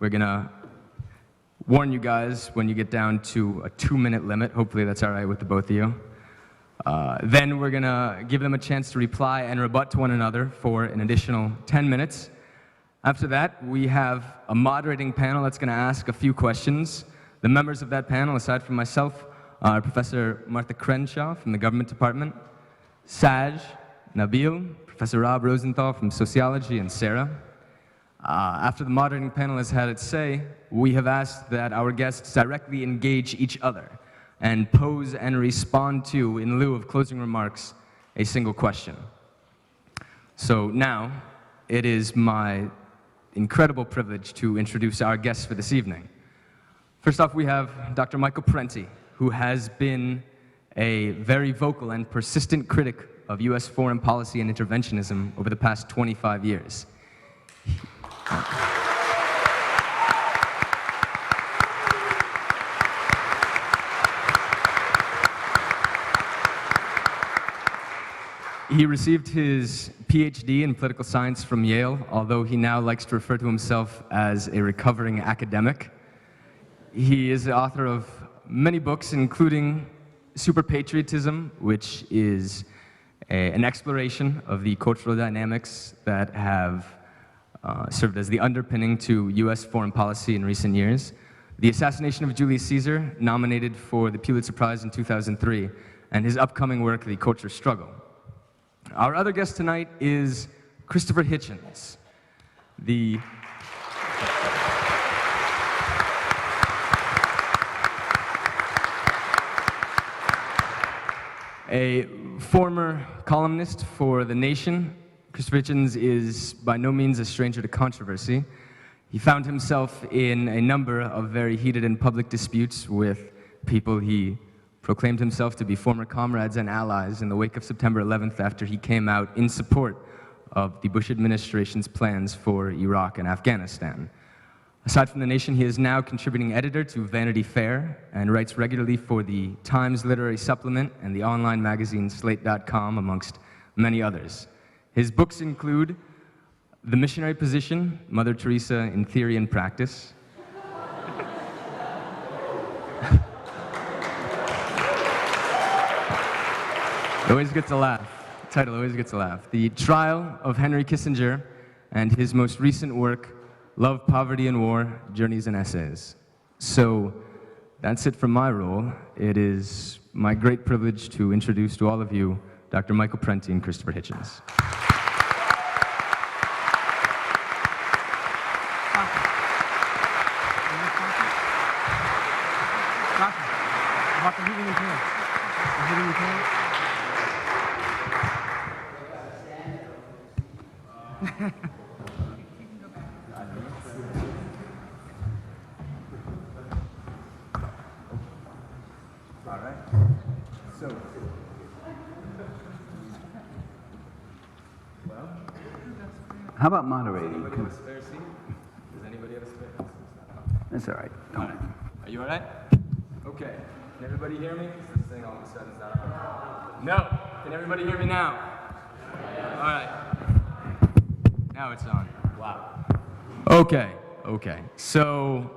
We're going to warn you guys when you get down to a 2-minute limit. Hopefully that's all right with the both of you. Then we're going to give them a chance to reply and rebut to one another for an additional 10 minutes. After that, we have a moderating panel that's going to ask a few questions. The members of that panel, aside from myself, are Professor Martha Crenshaw from the Government Department, Saj, Nabil, Professor Rob Rosenthal from Sociology, and Sarah. After the moderating panel has had its say, we have asked that our guests directly engage each other and pose and respond to, in lieu of closing remarks, a single question. So now, it is my incredible privilege to introduce our guests for this evening. First off, we have Dr. Michael Parenti, who has been a very vocal and persistent critic of U.S. foreign policy and interventionism over the past 25 years. He received his PhD in political science from Yale, although he now likes to refer to himself as a recovering academic. He is the author of many books, including Super Patriotism, which is an exploration of the cultural dynamics that have served as the underpinning to U.S. foreign policy in recent years. The Assassination of Julius Caesar, nominated for the Pulitzer Prize in 2003, and his upcoming work, The Culture Struggle. Our other guest tonight is Christopher Hitchens, a former columnist for The Nation. Christopher Hitchens is by no means a stranger to controversy. He found himself in a number of very heated and public disputes with people he proclaimed himself to be former comrades and allies in the wake of September 11th after he came out in support of the Bush administration's plans for Iraq and Afghanistan. Aside from The Nation, he is now contributing editor to Vanity Fair and writes regularly for the Times Literary Supplement and the online magazine Slate.com, amongst many others. His books include The Missionary Position, Mother Teresa in Theory and Practice, always gets a laugh. The title always gets a laugh. The Trial of Henry Kissinger, and his most recent work, Love, Poverty, and War, Journeys and Essays. So that's it from my role. It is my great privilege to introduce to all of you Dr. Michael Parenti and Christopher Hitchens. How about moderating? Anybody have a spare seat? Does anybody have a spare seat? That's all right. All right. Are you all right? Okay. Can everybody hear me? Because this thing all of a sudden is not on. No. Can everybody hear me now? All right. Now it's on. Wow. Okay. Okay. So,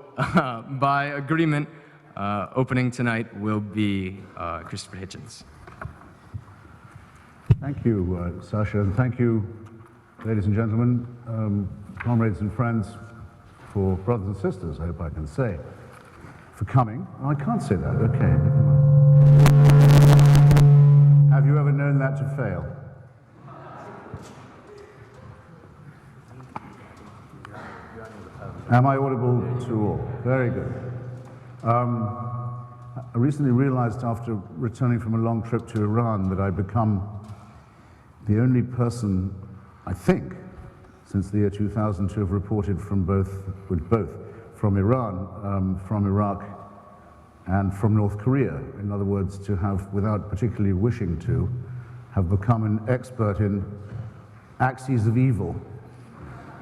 by agreement, opening tonight will be Christopher Hitchens. Thank you, Sasha, and thank you, ladies and gentlemen, comrades and friends, for brothers and sisters, I hope I can say, for coming. Oh, I can't say that. Okay, never mind. Have you ever known that to fail? Am I audible to all? Very good. I recently realized after returning from a long trip to Iran that I'd become the only person, I think, since the year 2000 to have reported from both from Iran, from Iraq, and from North Korea. In other words, to have, without particularly wishing to, have become an expert in axes of evil.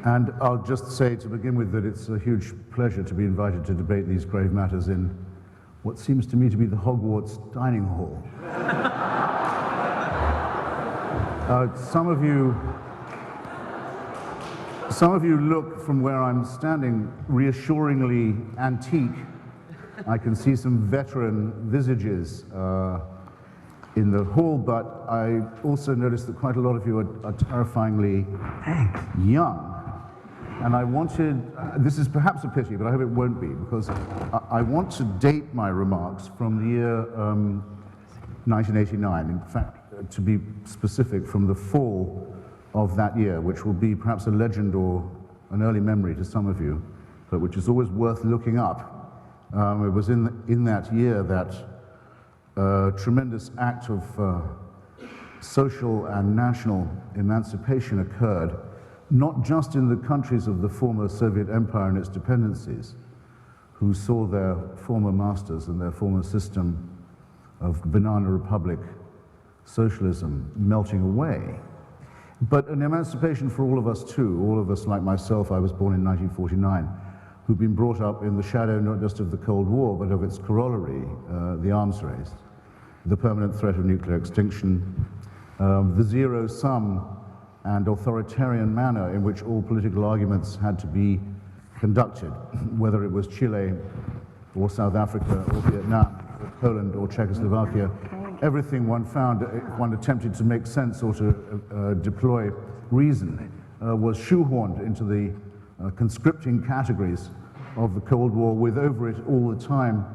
And I'll just say to begin with that it's a huge pleasure to be invited to debate these grave matters in what seems to me to be the Hogwarts dining hall. Some of you look from where I'm standing reassuringly antique. I can see some veteran visages in the hall, but I also noticed that quite a lot of you are terrifyingly young. And I wanted, this is perhaps a pity, but I hope it won't be, because I want to date my remarks from the year 1989. In fact, to be specific, from the fall of that year, which will be perhaps a legend or an early memory to some of you, but which is always worth looking up. It was in that year that a tremendous act of social and national emancipation occurred, not just in the countries of the former Soviet Empire and its dependencies, who saw their former masters and their former system of banana republic socialism melting away, but an emancipation for all of us too, all of us like myself. I was born in 1949, who've been brought up in the shadow not just of the Cold War, but of its corollary, the arms race, the permanent threat of nuclear extinction, the zero-sum and authoritarian manner in which all political arguments had to be conducted, whether it was Chile or South Africa or Vietnam or Poland or Czechoslovakia. Everything one found, one attempted to make sense or to deploy reason, was shoehorned into the conscripting categories of the Cold War, with over it all the time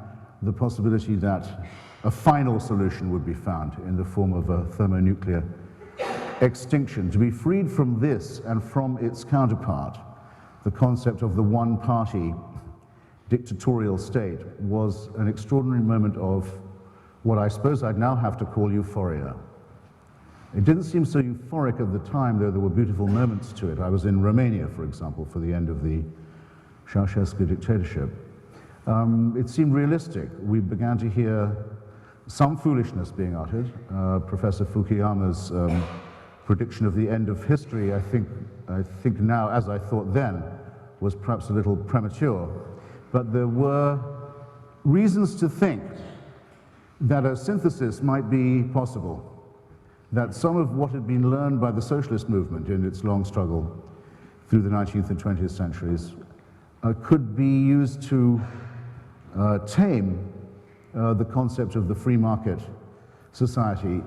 the possibility that a final solution would be found in the form of a thermonuclear extinction. To be freed from this and from its counterpart, the concept of the one-party dictatorial state, was an extraordinary moment of what I suppose I'd now have to call euphoria. It didn't seem so euphoric at the time, though there were beautiful moments to it. I was in Romania, for example, for the end of the Ceausescu dictatorship. It seemed realistic. We began to hear some foolishness being uttered. Professor Fukuyama's prediction of the end of history, I think now, as I thought then, was perhaps a little premature. But there were reasons to think that a synthesis might be possible, that some of what had been learned by the socialist movement in its long struggle through the 19th and 20th centuries could be used to tame the concept of the free market society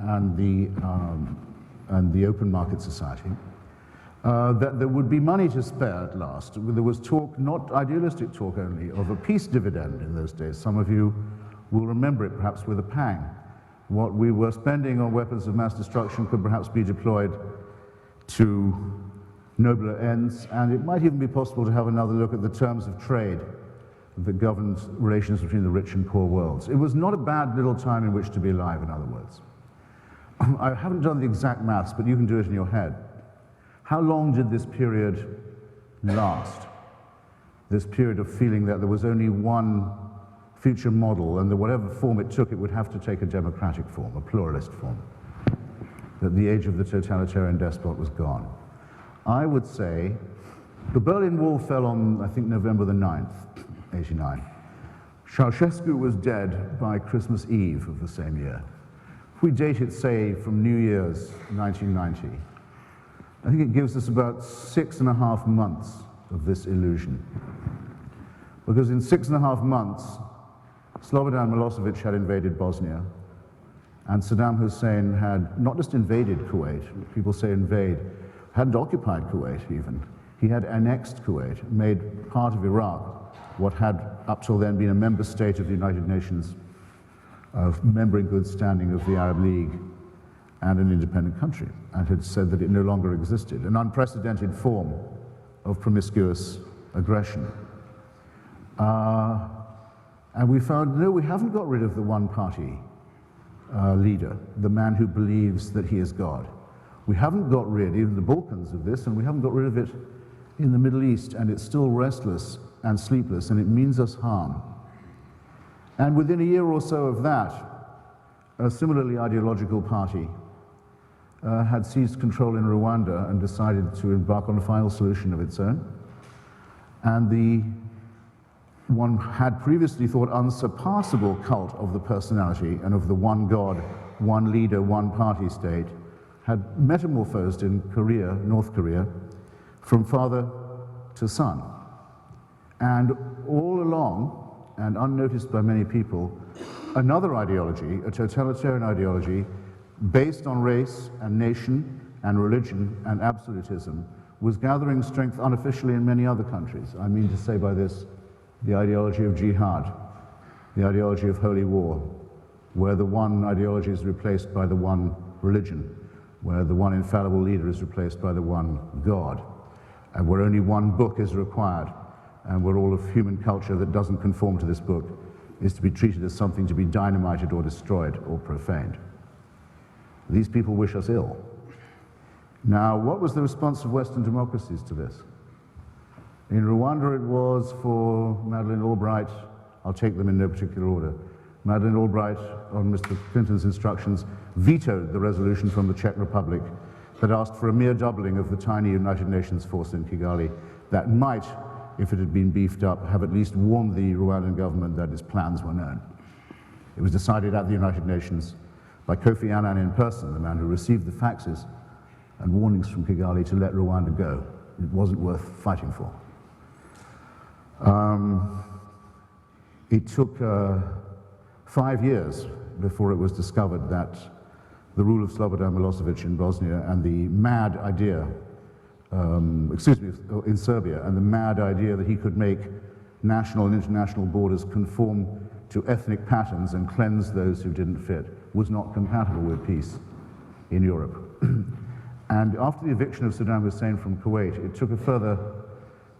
and the open market society, that there would be money to spare at last. There was talk, not idealistic talk only, of a peace dividend in those days. Some of you will remember it perhaps with a pang. What we were spending on weapons of mass destruction could perhaps be deployed to nobler ends, and it might even be possible to have another look at the terms of trade that governed relations between the rich and poor worlds. It was not a bad little time in which to be alive, in other words. I haven't done the exact maths, but you can do it in your head. How long did this period last? This period of feeling that there was only one future model, and that whatever form it took, it would have to take a democratic form, a pluralist form. That the age of the totalitarian despot was gone. I would say the Berlin Wall fell on, I think, November the 9th, 89. Ceausescu was dead by Christmas Eve of the same year. If we date it, say, from New Year's 1990, I think it gives us about 6.5 months of this illusion. Because in 6.5 months, Slobodan Milosevic had invaded Bosnia, and Saddam Hussein had not just invaded Kuwait, people say invade, hadn't occupied Kuwait even. He had annexed Kuwait, made part of Iraq, what had up till then been a member state of the United Nations, a member in good standing of the Arab League, and an independent country, and had said that it no longer existed, an unprecedented form of promiscuous aggression. And we found, no, we haven't got rid of the one-party leader, the man who believes that he is God. We haven't got rid, even the Balkans, of this, and we haven't got rid of it in the Middle East, and it's still restless and sleepless, and it means us harm. And within a year or so of that, a similarly ideological party had seized control in Rwanda and decided to embark on a final solution of its own. And the one had previously thought unsurpassable cult of the personality and of the one God, one leader, one party state had metamorphosed in Korea, North Korea, from father to son. And all along, and unnoticed by many people, another ideology, a totalitarian ideology, based on race and nation and religion and absolutism, was gathering strength unofficially in many other countries. I mean to say by this, the ideology of jihad, the ideology of holy war, where the one ideology is replaced by the one religion, where the one infallible leader is replaced by the one God, and where only one book is required, and where all of human culture that doesn't conform to this book is to be treated as something to be dynamited or destroyed or profaned. These people wish us ill. Now, what was the response of Western democracies to this? In Rwanda, it was for Madeleine Albright. I'll take them in no particular order. Madeleine Albright, on Mr. Clinton's instructions, vetoed the resolution from the Czech Republic that asked for a mere doubling of the tiny United Nations force in Kigali that might, if it had been beefed up, have at least warned the Rwandan government that its plans were known. It was decided at the United Nations by Kofi Annan in person, the man who received the faxes and warnings from Kigali to let Rwanda go. It wasn't worth fighting for. It took 5 years before it was discovered that the rule of Slobodan Milosevic in Bosnia and the mad idea, in Serbia, and the mad idea that he could make national and international borders conform to ethnic patterns and cleanse those who didn't fit was not compatible with peace in Europe. And after the eviction of Saddam Hussein from Kuwait, it took a further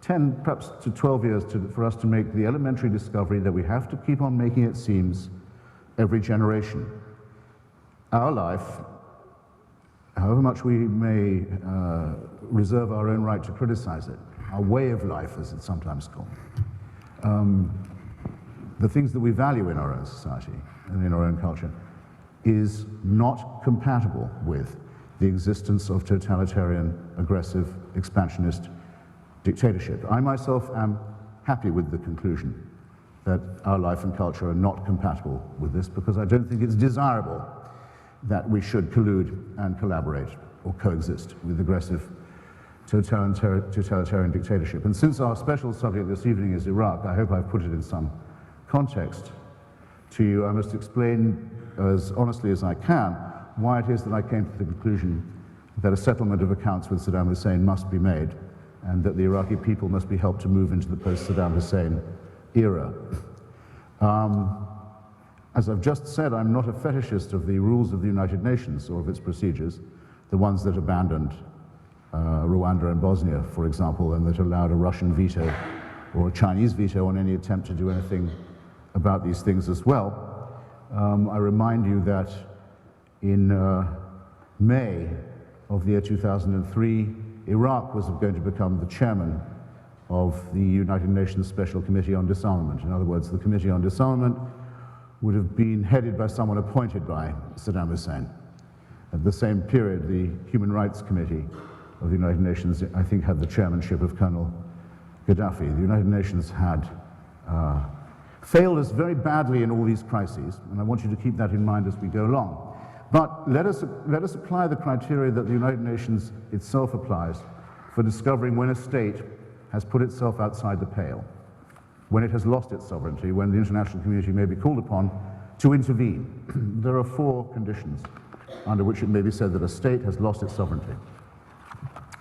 10, perhaps to 12 years for us to make the elementary discovery that we have to keep on making it seems every generation. Our life, however much we may reserve our own right to criticize it, our way of life, as it's sometimes called, the things that we value in our own society and in our own culture, is not compatible with the existence of totalitarian, aggressive, expansionist dictatorship. I myself am happy with the conclusion that our life and culture are not compatible with this, because I don't think it's desirable that we should collude and collaborate or coexist with aggressive totalitarian dictatorship. And since our special subject this evening is Iraq, I hope I've put it in some context to you. I must explain as honestly as I can why it is that I came to the conclusion that a settlement of accounts with Saddam Hussein must be made, and that the Iraqi people must be helped to move into the post-Saddam Hussein era. As I've just said, I'm not a fetishist of the rules of the United Nations or of its procedures, the ones that abandoned Rwanda and Bosnia, for example, and that allowed a Russian veto or a Chinese veto on any attempt to do anything about these things as well. I remind you that in May of the year 2003, Iraq was going to become the chairman of the United Nations Special Committee on Disarmament. In other words, the Committee on Disarmament would have been headed by someone appointed by Saddam Hussein. At the same period, the Human Rights Committee of the United Nations, I think, had the chairmanship of Colonel Gaddafi. The United Nations had failed us very badly in all these crises, and I want you to keep that in mind as we go along. But let us apply the criteria that the United Nations itself applies for discovering when a state has put itself outside the pale, when it has lost its sovereignty, when the international community may be called upon to intervene. There are 4 conditions under which it may be said that a state has lost its sovereignty,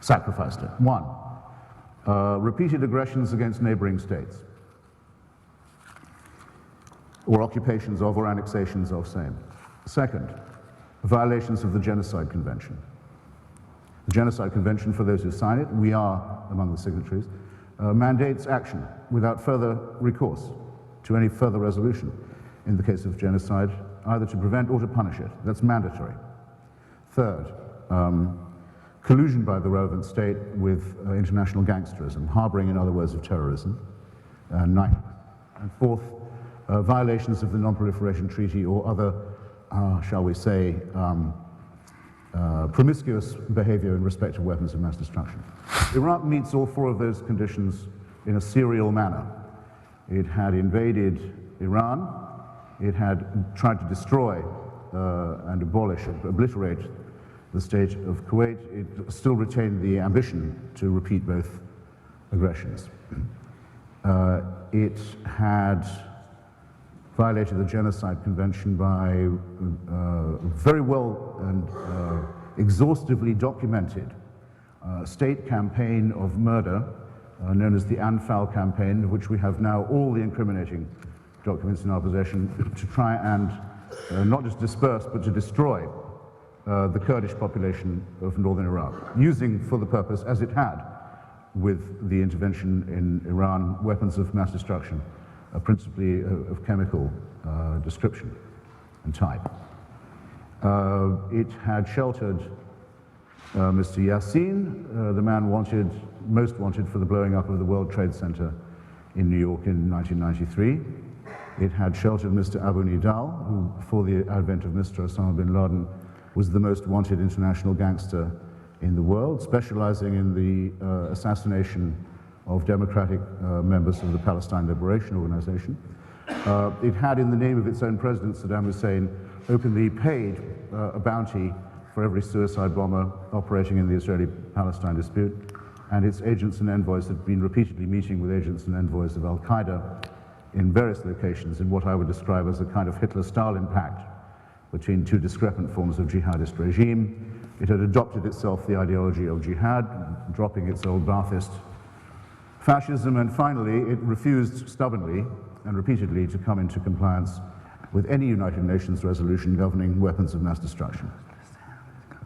sacrificed it. 1, repeated aggressions against neighboring states, or occupations of or annexations of same. 2nd, violations of the Genocide Convention. The Genocide Convention, for those who sign it, we are among the signatories, mandates action without further recourse to any further resolution in the case of genocide, either to prevent or to punish it. That's mandatory. 3rd, collusion by the relevant state with international gangsterism, harboring, in other words, of terrorism. 9th. And 4th, violations of the Non-Proliferation Treaty or other, shall we say, promiscuous behavior in respect to weapons of mass destruction. Iraq meets all 4 of those conditions in a serial manner. It had invaded Iran, it had tried to destroy and abolish, obliterate the state of Kuwait, it still retained the ambition to repeat both aggressions. It had violated the Genocide Convention by very well and exhaustively documented state campaign of murder known as the Anfal campaign, of which we have now all the incriminating documents in our possession, to try and not just disperse but to destroy the Kurdish population of northern Iraq, using for the purpose, as it had with the intervention in Iran, weapons of mass destruction, principally of chemical description and type. It had sheltered Mr. Yassin, the man most wanted for the blowing up of the World Trade Center in New York in 1993. It had sheltered Mr. Abu Nidal, who, before the advent of Mr. Osama bin Laden, was the most wanted international gangster in the world, specializing in the assassination of democratic members of the Palestine Liberation Organization. It had, in the name of its own president, Saddam Hussein, openly paid a bounty for every suicide bomber operating in the Israeli-Palestine dispute, and its agents and envoys had been repeatedly meeting with agents and envoys of Al-Qaeda in various locations in what I would describe as a kind of Hitler-Stalin pact between two discrepant forms of jihadist regime. It had adopted itself the ideology of jihad, dropping its old Ba'athist fascism, and finally it refused stubbornly and repeatedly to come into compliance with any United Nations resolution governing weapons of mass destruction.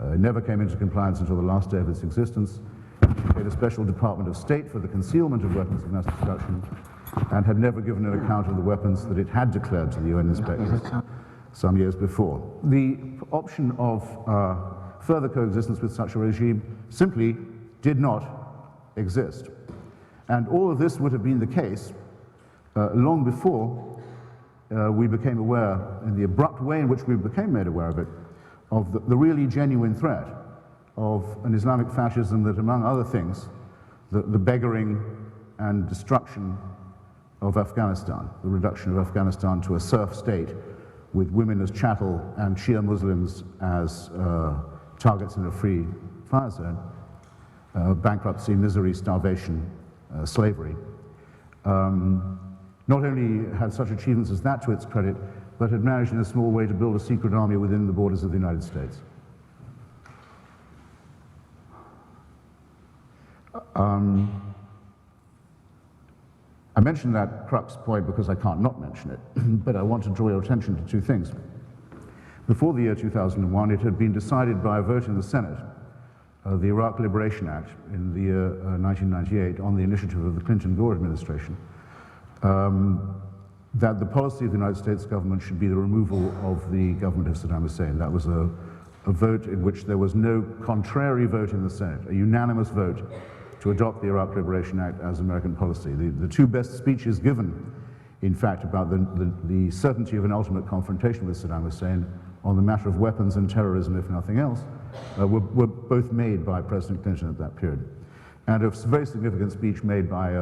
It never came into compliance until the last day of its existence. It created a special Department of State for the concealment of weapons of mass destruction, and had never given an account of the weapons that it had declared to the UN inspectors some years before. The option of further coexistence with such a regime simply did not exist. And all of this would have been the case long before we became aware, in the abrupt way in which we became made aware of it, of the really genuine threat of an Islamic fascism that, among other things, the beggaring and destruction of Afghanistan, the reduction of Afghanistan to a serf state with women as chattel and Shia Muslims as targets in a free fire zone, bankruptcy, misery, starvation, slavery. Not only had such achievements as that to its credit, but had managed in a small way to build a secret army within the borders of the United States. I mention that crux point because I can't not mention it, but I want to draw your attention to two things. Before the year 2001, it had been decided by a vote in the Senate, the Iraq Liberation Act in the year 1998, on the initiative of the Clinton-Gore administration, that the policy of the United States government should be the removal of the government of Saddam Hussein. That was a vote in which there was no contrary vote in the Senate, a unanimous vote to adopt the Iraq Liberation Act as American policy. The two best speeches given, in fact, about the certainty of an ultimate confrontation with Saddam Hussein on the matter of weapons and terrorism, if nothing else, were both made by President Clinton at that period. And a very significant speech made by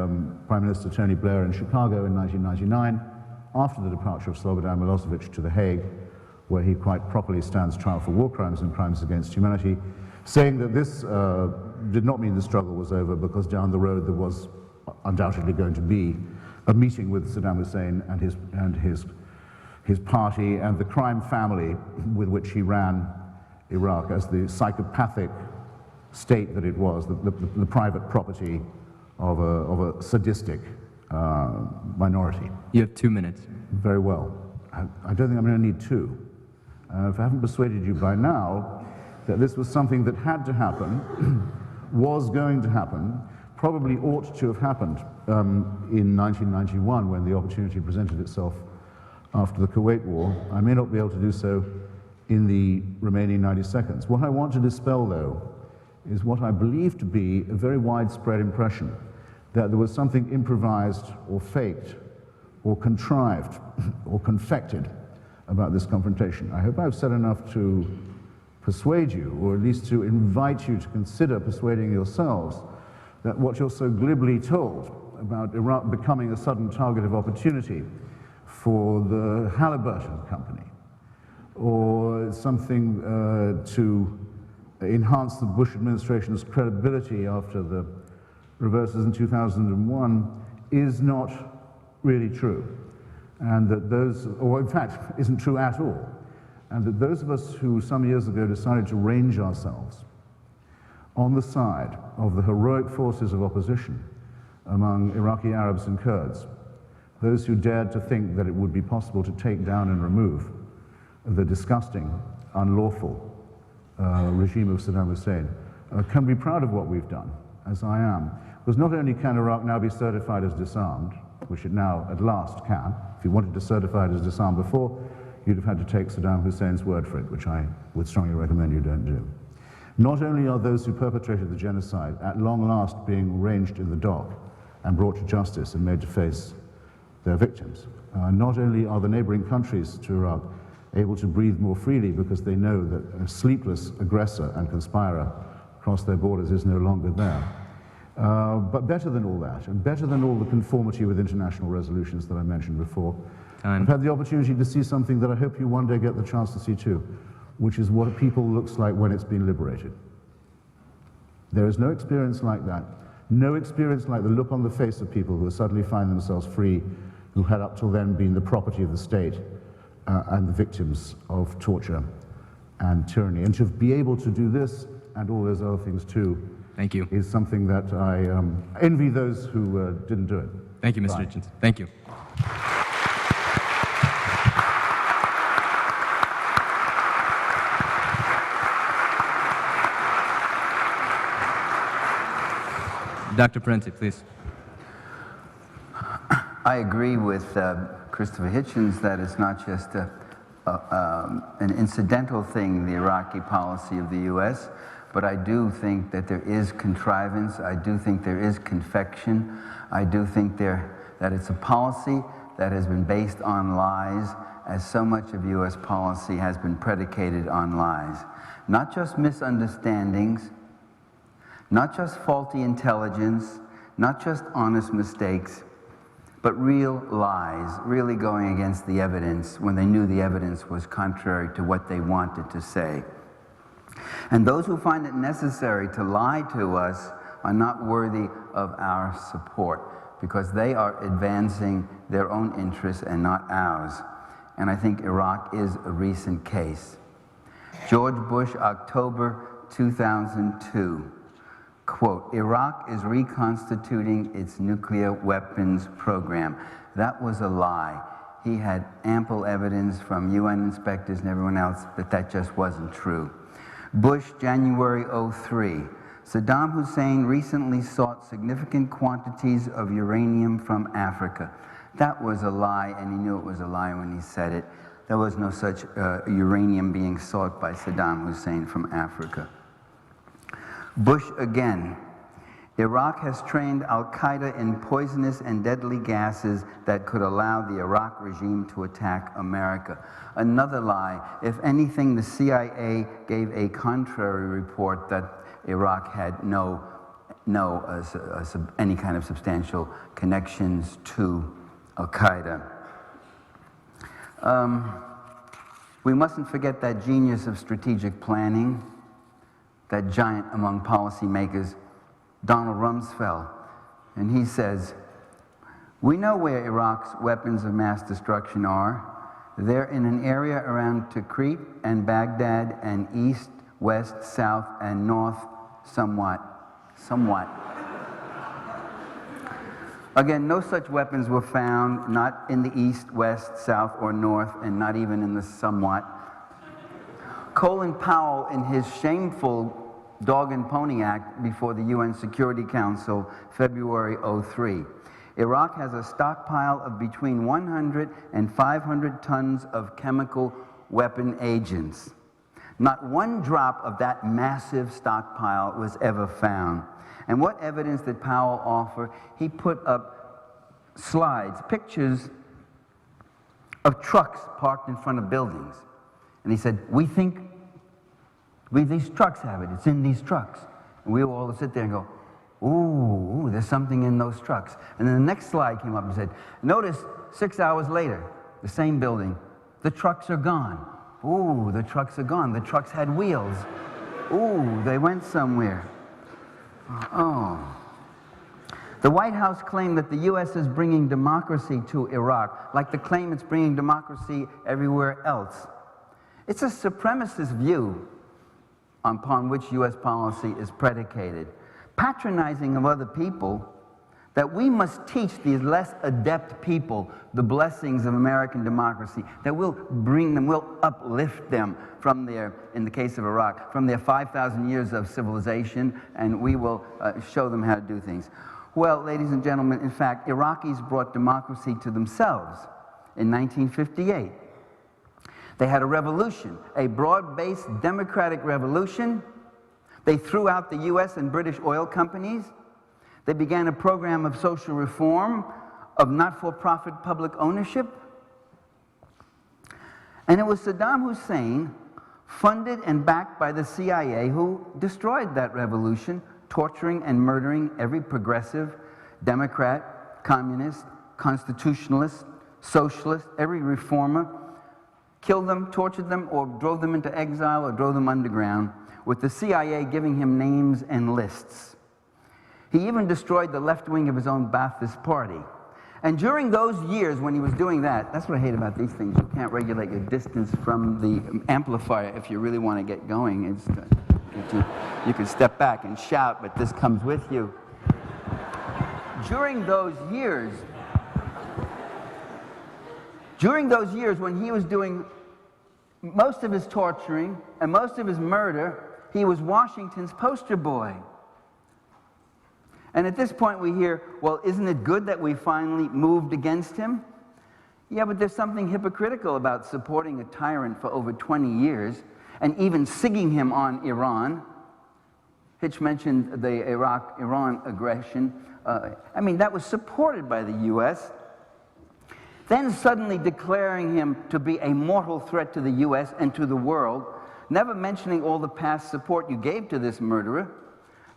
Prime Minister Tony Blair in Chicago in 1999, after the departure of Slobodan Milosevic to The Hague, where he quite properly stands trial for war crimes and crimes against humanity, saying that this did not mean the struggle was over, because down the road there was undoubtedly going to be a meeting with Saddam Hussein and his party and the crime family with which he ran Iraq as the psychopathic state that it was, the private property of a sadistic minority. You have 2 minutes. Very well. I don't think I'm going to need two. If I haven't persuaded you by now that this was something that had to happen, was going to happen, probably ought to have happened in 1991 when the opportunity presented itself after the Kuwait War. I may not be able to do so in the remaining 90 seconds. What I want to dispel, though, is what I believe to be a very widespread impression that there was something improvised or faked or contrived or confected about this confrontation. I hope I've said enough to persuade you, or at least to invite you to consider persuading yourselves that what you're so glibly told about Iraq becoming a sudden target of opportunity for the Halliburton Company, or something to enhance the Bush administration's credibility after the reverses in 2001 is not really true. And that those, or in fact, isn't true at all. And that those of us who some years ago decided to range ourselves on the side of the heroic forces of opposition among Iraqi Arabs and Kurds, those who dared to think that it would be possible to take down and remove the disgusting, unlawful regime of Saddam Hussein, can be proud of what we've done, as I am. Because not only can Iraq now be certified as disarmed, which it now at last can. If you wanted to certify it as disarmed before, you'd have had to take Saddam Hussein's word for it, which I would strongly recommend you don't do. Not only are those who perpetrated the genocide at long last being ranged in the dock and brought to justice and made to face their victims, not only are the neighboring countries to Iraq able to breathe more freely because they know that a sleepless aggressor and conspirer across their borders is no longer there, but better than all that, and better than all the conformity with international resolutions that I mentioned before, I've had the opportunity to see something that I hope you one day get the chance to see too, which is what a people looks like when it's been liberated. There is no experience like that, no experience like the look on the face of people who suddenly find themselves free, who had up till then been the property of the state and the victims of torture and tyranny. And to be able to do this and all those other things too, thank you, is something that I envy those who didn't do it. Thank you, Mr. Hitchens. Thank you. Dr. Parenti, please. I agree with Christopher Hitchens that it's not just an incidental thing, the Iraqi policy of the U.S., but I do think that there is contrivance. I do think there is confection. I do think that it's a policy that has been based on lies, as so much of U.S. policy has been predicated on lies. Not just misunderstandings, not just faulty intelligence, not just honest mistakes, but real lies, really going against the evidence when they knew the evidence was contrary to what they wanted to say. And those who find it necessary to lie to us are not worthy of our support, because they are advancing their own interests and not ours. And I think Iraq is a recent case. George Bush, October 2002. Quote, Iraq is reconstituting its nuclear weapons program. That was a lie. He had ample evidence from UN inspectors and everyone else that that just wasn't true. Bush, January 03. Saddam Hussein recently sought significant quantities of uranium from Africa. That was a lie, and he knew it was a lie when he said it. There was no such uranium being sought by Saddam Hussein from Africa. Bush again. Iraq has trained al-Qaeda in poisonous and deadly gases that could allow the Iraq regime to attack America. Another lie. If anything, the CIA gave a contrary report that Iraq had any kind of substantial connections to al-Qaeda. We mustn't forget that genius of strategic planning, that giant among policymakers, Donald Rumsfeld. And he says, we know where Iraq's weapons of mass destruction are. They're in an area around Tikrit and Baghdad and east, west, south, and north somewhat. Again, no such weapons were found, not in the east, west, south, or north, and not even in the somewhat. Colin Powell, in his shameful Dog and Pony Act before the UN Security Council, February 03. Iraq has a stockpile of between 100 and 500 tons of chemical weapon agents. Not one drop of that massive stockpile was ever found. And what evidence did Powell offer? He put up slides, pictures of trucks parked in front of buildings. And he said, we think these trucks have it. It's in these trucks. And we all sit there and go, ooh, there's something in those trucks. And then the next slide came up and said, notice 6 hours later, the same building, the trucks are gone. Ooh, the trucks are gone. The trucks had wheels. Ooh, they went somewhere. Oh. The White House claimed that the U.S. is bringing democracy to Iraq, like the claim it's bringing democracy everywhere else. It's a supremacist view upon which U.S. policy is predicated, patronizing of other people, that we must teach these less adept people the blessings of American democracy, that we'll bring them, we'll uplift them from their, in the case of Iraq, from their 5,000 years of civilization, and we will show them how to do things. Well, ladies and gentlemen, in fact, Iraqis brought democracy to themselves in 1958. They had a revolution, a broad-based democratic revolution. They threw out the U.S. and British oil companies. They began a program of social reform, of not-for-profit public ownership. And it was Saddam Hussein, funded and backed by the CIA, who destroyed that revolution, torturing and murdering every progressive, Democrat, communist, constitutionalist, socialist, every reformer, killed them, tortured them, or drove them into exile or drove them underground, with the CIA giving him names and lists. He even destroyed the left wing of his own Ba'athist party. And during those years when he was doing that, that's what I hate about these things. You can't regulate your distance from the amplifier if you really want to get going. You can step back and shout, but this comes with you. During those years when he was doing most of his torturing and most of his murder, he was Washington's poster boy. And at this point we hear, well, isn't it good that we finally moved against him? Yeah, but there's something hypocritical about supporting a tyrant for over 20 years and even sigging him on Iran. Hitch mentioned the Iraq-Iran aggression. I mean, that was supported by the U.S. Then suddenly declaring him to be a mortal threat to the U.S. and to the world, never mentioning all the past support you gave to this murderer.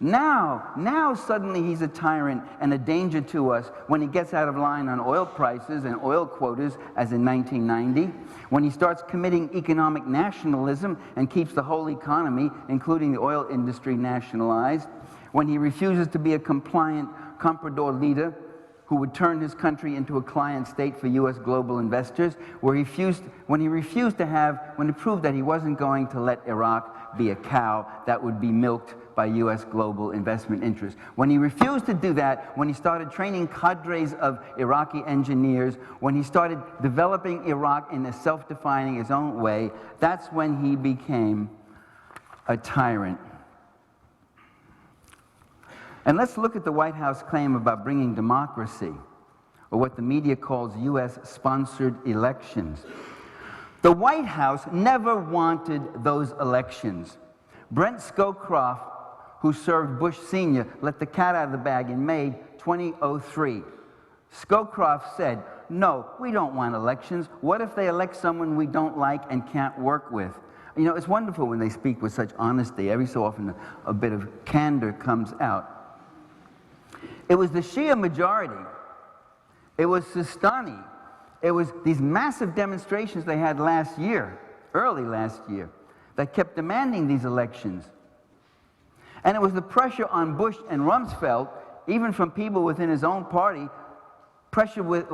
Now suddenly he's a tyrant and a danger to us when he gets out of line on oil prices and oil quotas, as in 1990, when he starts committing economic nationalism and keeps the whole economy, including the oil industry, nationalized, when he refuses to be a compliant comprador leader who would turn his country into a client state for U.S. global investors, when he proved that he wasn't going to let Iraq be a cow that would be milked by U.S. global investment interests. When he refused to do that, when he started training cadres of Iraqi engineers, when he started developing Iraq in a self-defining his own way, that's when he became a tyrant. And let's look at the White House claim about bringing democracy, or what the media calls U.S.-sponsored elections. The White House never wanted those elections. Brent Scowcroft, who served Bush Sr., let the cat out of the bag in May 2003. Scowcroft said, no, we don't want elections. What if they elect someone we don't like and can't work with? You know, it's wonderful when they speak with such honesty. Every so often a bit of candor comes out. It was the Shia majority. It was Sistani. It was these massive demonstrations they had last year, early last year, that kept demanding these elections. And it was the pressure on Bush and Rumsfeld, even from people within his own party, pressure with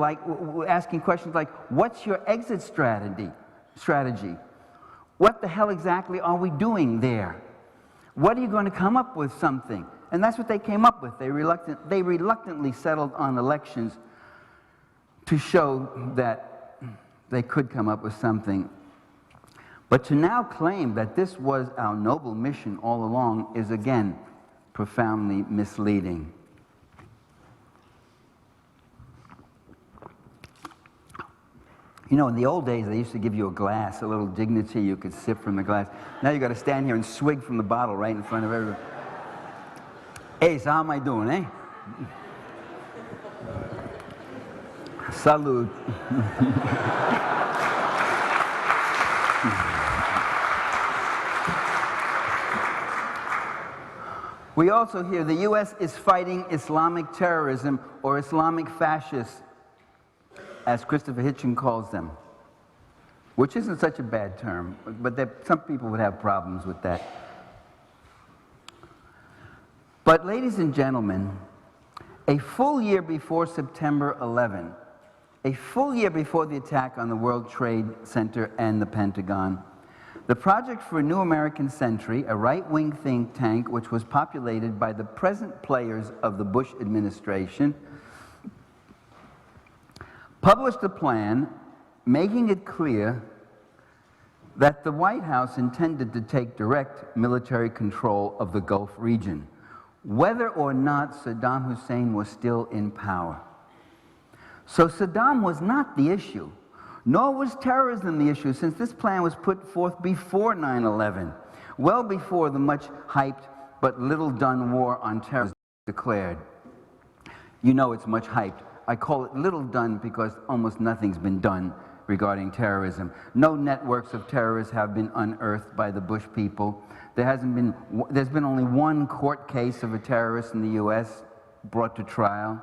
asking questions like, what's your exit strategy? What the hell exactly are we doing there? What are you going to come up with something? And that's what they came up with. They reluctantly settled on elections to show that they could come up with something. But to now claim that this was our noble mission all along is, again, profoundly misleading. You know, in the old days, they used to give you a glass, a little dignity. You could sip from the glass. Now you got to stand here and swig from the bottle right in front of everyone. Hey, so how am I doing, eh? Salud. We also hear the U.S. is fighting Islamic terrorism or Islamic fascists, as Christopher Hitchens calls them, which isn't such a bad term, but some people would have problems with that. But ladies and gentlemen, a full year before September 11, a full year before the attack on the World Trade Center and the Pentagon, the Project for a New American Century, a right-wing think tank which was populated by the present players of the Bush administration, published a plan making it clear that the White House intended to take direct military control of the Gulf region, whether or not Saddam Hussein was still in power. So Saddam was not the issue, nor was terrorism the issue, since this plan was put forth before 9/11, well before the much hyped but little done war on terror was declared. You know it's much hyped. I call it little done because almost nothing's been done regarding terrorism. No networks of terrorists have been unearthed by the Bush people. There's been only one court case of a terrorist in the U.S. brought to trial.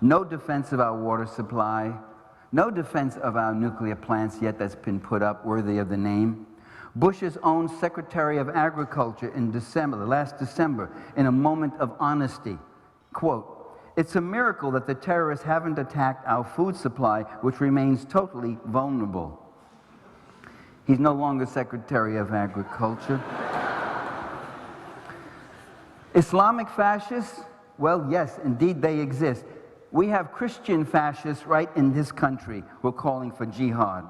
No defense of our water supply. No defense of our nuclear plants yet that's been put up worthy of the name. Bush's own Secretary of Agriculture in December, last December, in a moment of honesty, quote, "It's a miracle that the terrorists haven't attacked our food supply, which remains totally vulnerable." He's no longer Secretary of Agriculture. Islamic fascists? Well, yes, indeed they exist. We have Christian fascists right in this country who are calling for jihad.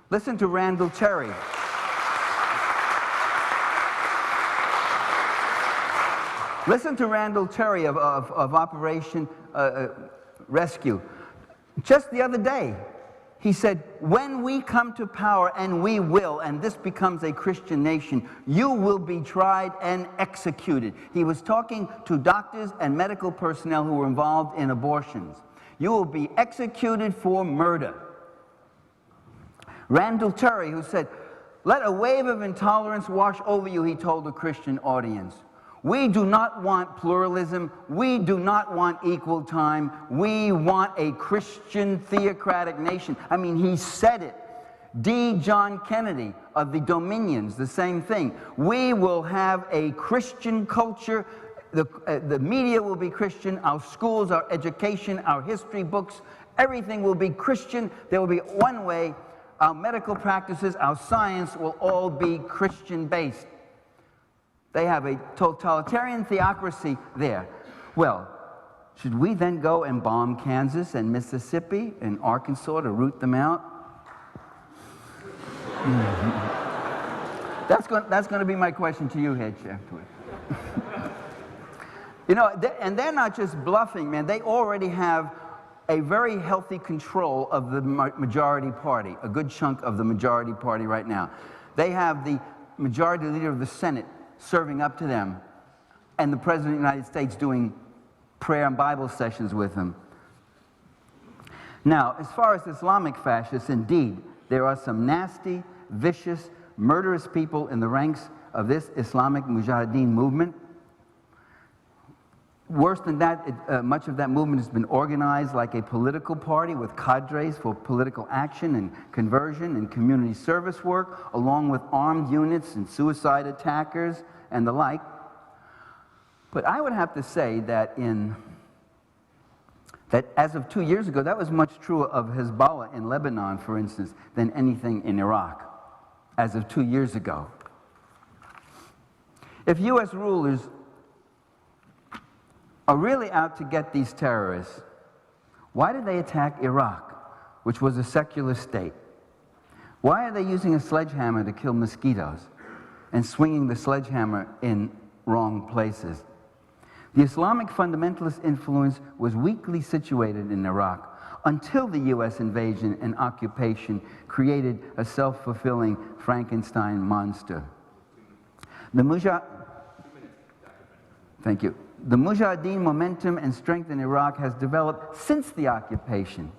Listen to Randall Cherry. Listen to Randall Cherry of Operation Rescue. Just the other day, he said, when we come to power, and we will, and this becomes a Christian nation, you will be tried and executed. He was talking to doctors and medical personnel who were involved in abortions. You will be executed for murder. Randall Cherry, who said, let a wave of intolerance wash over you, he told a Christian audience. We do not want pluralism. We do not want equal time. We want a Christian theocratic nation. I mean, he said it. D. John Kennedy of the Dominions, the same thing. We will have a Christian culture. The media will be Christian. Our schools, our education, our history books, everything will be Christian. There will be one way. Our medical practices, our science will all be Christian-based. They have a totalitarian theocracy there. Well, should we then go and bomb Kansas and Mississippi and Arkansas to root them out? That's going to be my question to you, Hitch, afterwards. You know, and they're not just bluffing, man. They already have a very healthy control of the majority party, a good chunk of the majority party right now. They have the majority leader of the Senate serving up to them, and the President of the United States doing prayer and Bible sessions with them. Now, as far as Islamic fascists, indeed, there are some nasty, vicious, murderous people in the ranks of this Islamic Mujahideen movement. Worse than that, much of that movement has been organized like a political party with cadres for political action and conversion and community service work, along with armed units and suicide attackers and the like. But I would have to say that as of 2 years ago, that was much truer of Hezbollah in Lebanon, for instance, than anything in Iraq, as of 2 years ago. If U.S. rulers are really out to get these terrorists, why did they attack Iraq, which was a secular state? Why are they using a sledgehammer to kill mosquitoes and swinging the sledgehammer in wrong places? The Islamic fundamentalist influence was weakly situated in Iraq until the U.S. invasion and occupation created a self-fulfilling Frankenstein monster. Thank you. The Mujahideen momentum and strength in Iraq has developed since the occupation.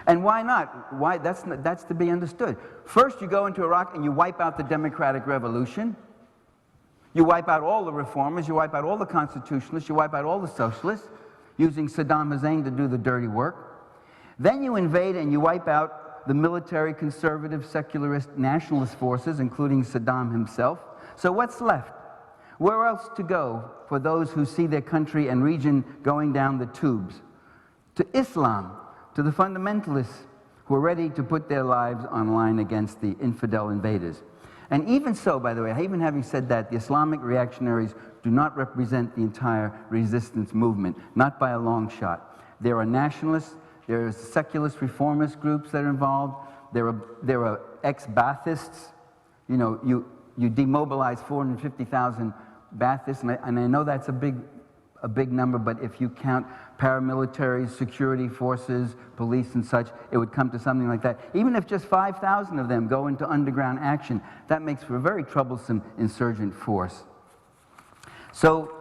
And why not? Why? That's to be understood. First, you go into Iraq and you wipe out the democratic revolution. You wipe out all the reformers. You wipe out all the constitutionalists. You wipe out all the socialists, using Saddam Hussein to do the dirty work. Then you invade and you wipe out the military, conservative, secularist, nationalist forces, including Saddam himself. So what's left? Where else to go for those who see their country and region going down the tubes? To Islam, to the fundamentalists who are ready to put their lives on line against the infidel invaders. And even so, by the way, even having said that, the Islamic reactionaries do not represent the entire resistance movement, not by a long shot. There are nationalists, there are secularist reformist groups that are involved, there are ex-Baathists. You know, you demobilize 450,000 Baathists, and I know that's a big number, but if you count paramilitaries, security forces, police and such, it would come to something like that. Even if just 5,000 of them go into underground action, that makes for a very troublesome insurgent force. So,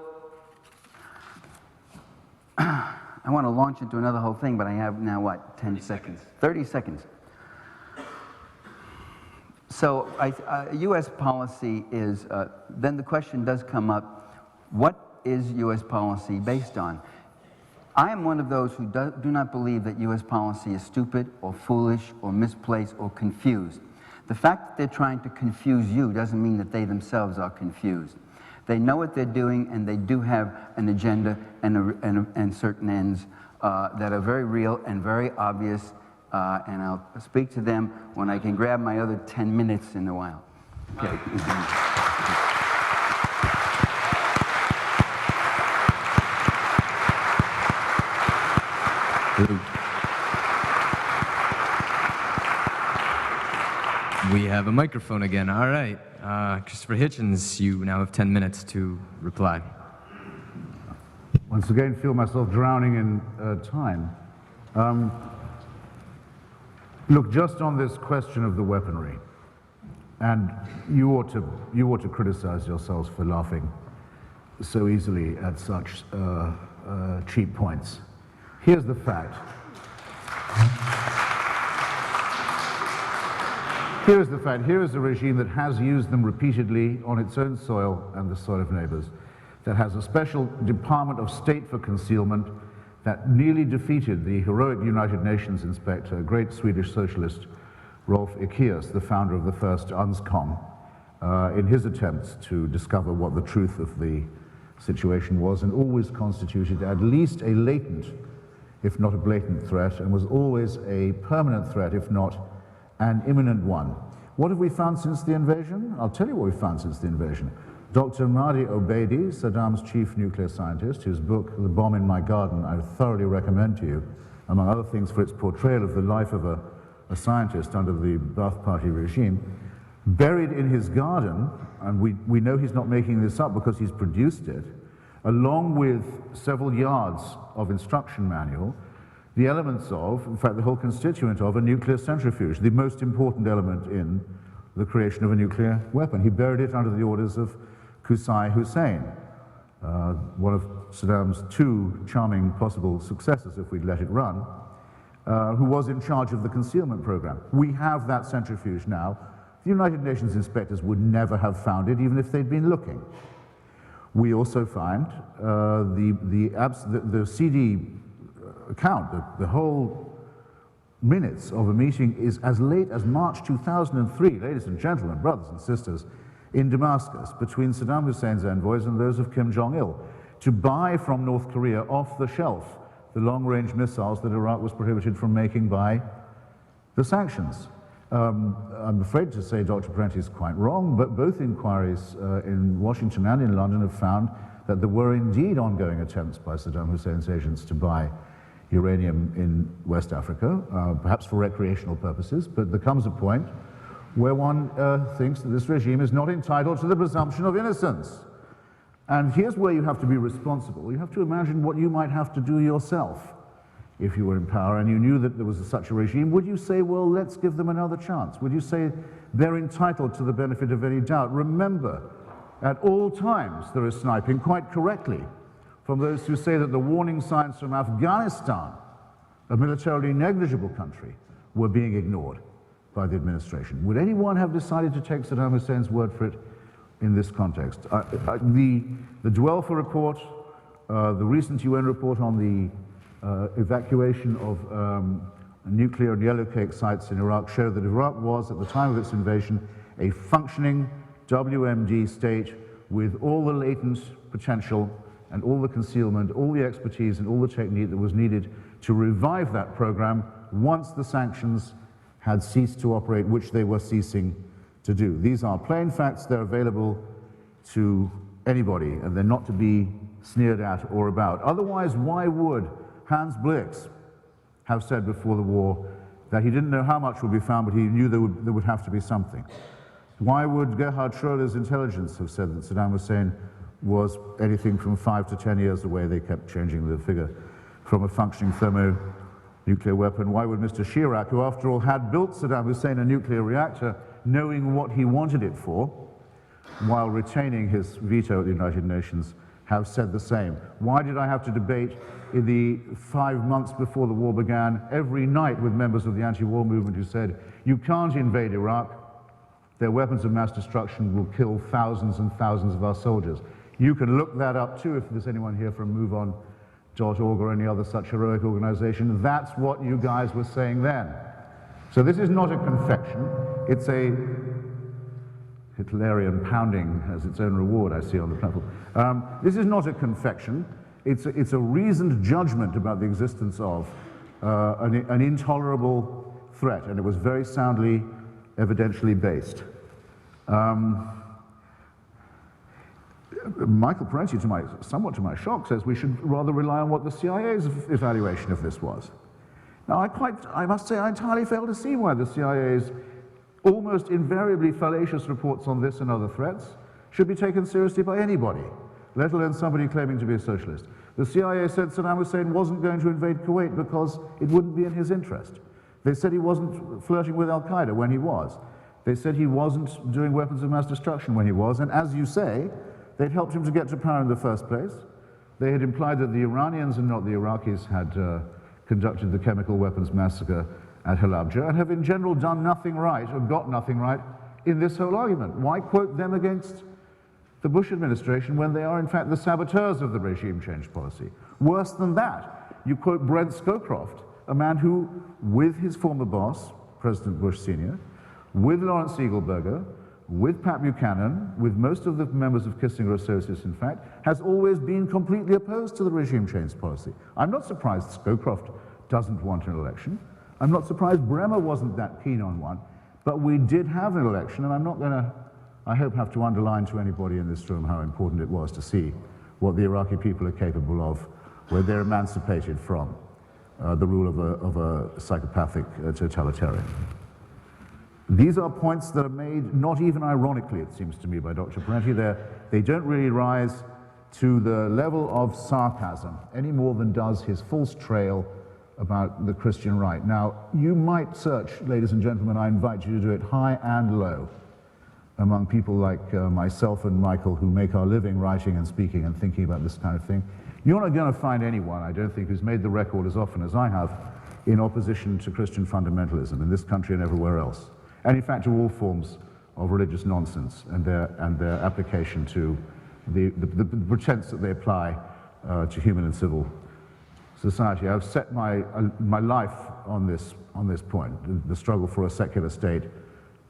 I want to launch into another whole thing, but I have now, what, 10 seconds? 30 seconds. So, U.S. policy is, then the question does come up, what is U.S. policy based on? I am one of those who do not believe that U.S. policy is stupid or foolish or misplaced or confused. The fact that they're trying to confuse you doesn't mean that they themselves are confused. They know what they're doing, and they do have an agenda and certain ends that are very real and very obvious, and I'll speak to them when I can grab my other 10 minutes in a while. Okay. We have a microphone again. All right. Christopher Hitchens, you now have 10 minutes to reply. Once again, feel myself drowning in time. Look, just on this question of the weaponry, and you ought to criticize yourselves for laughing so easily at such cheap points. Here's the fact. Here is the fact. Here is a regime that has used them repeatedly on its own soil and the soil of neighbors, that has a special Department of State for concealment, that nearly defeated the heroic United Nations inspector, great Swedish socialist Rolf Ekéus, the founder of the first UNSCOM, in his attempts to discover what the truth of the situation was, and always constituted at least a latent, if not a blatant threat, and was always a permanent threat, if not an imminent one. What have we found since the invasion? I'll tell you what we found since the invasion. Dr. Mahdi Obeidi, Saddam's chief nuclear scientist, whose book, The Bomb in My Garden, I thoroughly recommend to you, among other things for its portrayal of the life of a scientist under the Ba'ath Party regime, buried in his garden, and we know he's not making this up because he's produced it, along with several yards of instruction manual, the elements of, in fact, the whole constituent of a nuclear centrifuge, the most important element in the creation of a nuclear weapon. He buried it under the orders of Qusay Hussein, one of Saddam's two charming possible successors, if we'd let it run, who was in charge of the concealment program. We have that centrifuge now. The United Nations inspectors would never have found it, even if they'd been looking. We also find the CD account, the whole minutes of a meeting is as late as March 2003, ladies and gentlemen, brothers and sisters, in Damascus, between Saddam Hussein's envoys and those of Kim Jong-il, to buy from North Korea off the shelf the long-range missiles that Iraq was prohibited from making by the sanctions. I'm afraid to say Dr. Parenti is quite wrong, but both inquiries in Washington and in London have found that there were indeed ongoing attempts by Saddam Hussein's agents to buy uranium in West Africa, perhaps for recreational purposes, but there comes a point where one thinks that this regime is not entitled to the presumption of innocence. And here's where you have to be responsible. You have to imagine what you might have to do yourself if you were in power and you knew that there was such a regime. Would you say, well, let's give them another chance? Would you say they're entitled to the benefit of any doubt? Remember, at all times there is sniping, quite correctly, from those who say that the warning signs from Afghanistan, a militarily negligible country, were being ignored by the administration. Would anyone have decided to take Saddam Hussein's word for it in this context? The Dwelfer report, the recent UN report on the evacuation of nuclear and yellowcake sites in Iraq show that Iraq was, at the time of its invasion, a functioning WMD state with all the latent potential and all the concealment, all the expertise and all the technique that was needed to revive that program once the sanctions had ceased to operate, which they were ceasing to do. These are plain facts. They're available to anybody, and they're not to be sneered at or about. Otherwise, why would Hans Blix have said before the war that he didn't know how much would be found, but he knew there would have to be something? Why would Gerhard Schroeder's intelligence have said that Saddam Hussein was anything from 5 to 10 years away? They kept changing the figure from a functioning thermonuclear weapon. Why would Mr. Chirac, who after all had built Saddam Hussein a nuclear reactor, knowing what he wanted it for, while retaining his veto at the United Nations, have said the same? Why did I have to debate in the 5 months before the war began every night with members of the anti-war movement who said, you can't invade Iraq, their weapons of mass destruction will kill thousands and thousands of our soldiers. You can look that up too if there's anyone here from MoveOn.org or any other such heroic organization. That's what you guys were saying then. So this is not a confection, it's a Hitlerian pounding has its own reward, I see on the platform. This is not a confection, it's a reasoned judgment about the existence of an intolerable threat, and it was very soundly evidentially based. Michael Parenti, somewhat to my shock, says we should rather rely on what the CIA's evaluation of this was. Now, I must say I entirely fail to see why the CIA's almost invariably fallacious reports on this and other threats should be taken seriously by anybody, let alone somebody claiming to be a socialist. The CIA said Saddam Hussein wasn't going to invade Kuwait because it wouldn't be in his interest. They said he wasn't flirting with Al-Qaeda when he was. They said he wasn't doing weapons of mass destruction when he was, and as you say, they'd helped him to get to power in the first place. They had implied that the Iranians and not the Iraqis had conducted the chemical weapons massacre at Halabja, and have in general done nothing right, or got nothing right, in this whole argument. Why quote them against the Bush administration when they are in fact the saboteurs of the regime change policy? Worse than that, you quote Brent Scowcroft, a man who, with his former boss, President Bush Sr., with Lawrence Eagleberger, with Pat Buchanan, with most of the members of Kissinger Associates, in fact, has always been completely opposed to the regime change policy. I'm not surprised Scowcroft doesn't want an election. I'm not surprised Bremer wasn't that keen on one, but we did have an election, and I'm not going to, I hope, have to underline to anybody in this room how important it was to see what the Iraqi people are capable of, where they're emancipated from the rule of a psychopathic totalitarian. These are points that are made not even ironically, it seems to me, by Dr. Parenti. They don't really rise to the level of sarcasm any more than does his false trail about the Christian right. Now, you might search, ladies and gentlemen, I invite you to do it high and low among people like myself and Michael, who make our living writing and speaking and thinking about this kind of thing. You're not going to find anyone, I don't think, who's made the record as often as I have in opposition to Christian fundamentalism in this country and everywhere else, and in fact to all forms of religious nonsense and their application to the pretense that they apply to human and civil society. I've set my life on this point, the struggle for a secular state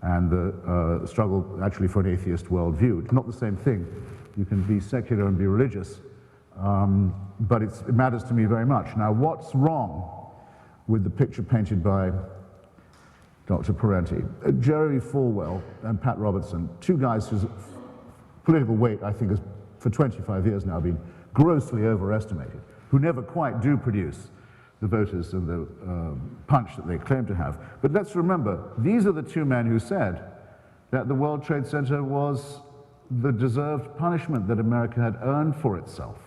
and the struggle actually for an atheist worldview. It's not the same thing. You can be secular and be religious, but it matters to me very much. Now, what's wrong with the picture painted by Dr. Parenti? Jerry Falwell and Pat Robertson, two guys whose political weight, I think, has for 25 years now been grossly overestimated, who never quite do produce the voters and the punch that they claim to have. But let's remember, these are the two men who said that the World Trade Center was the deserved punishment that America had earned for itself,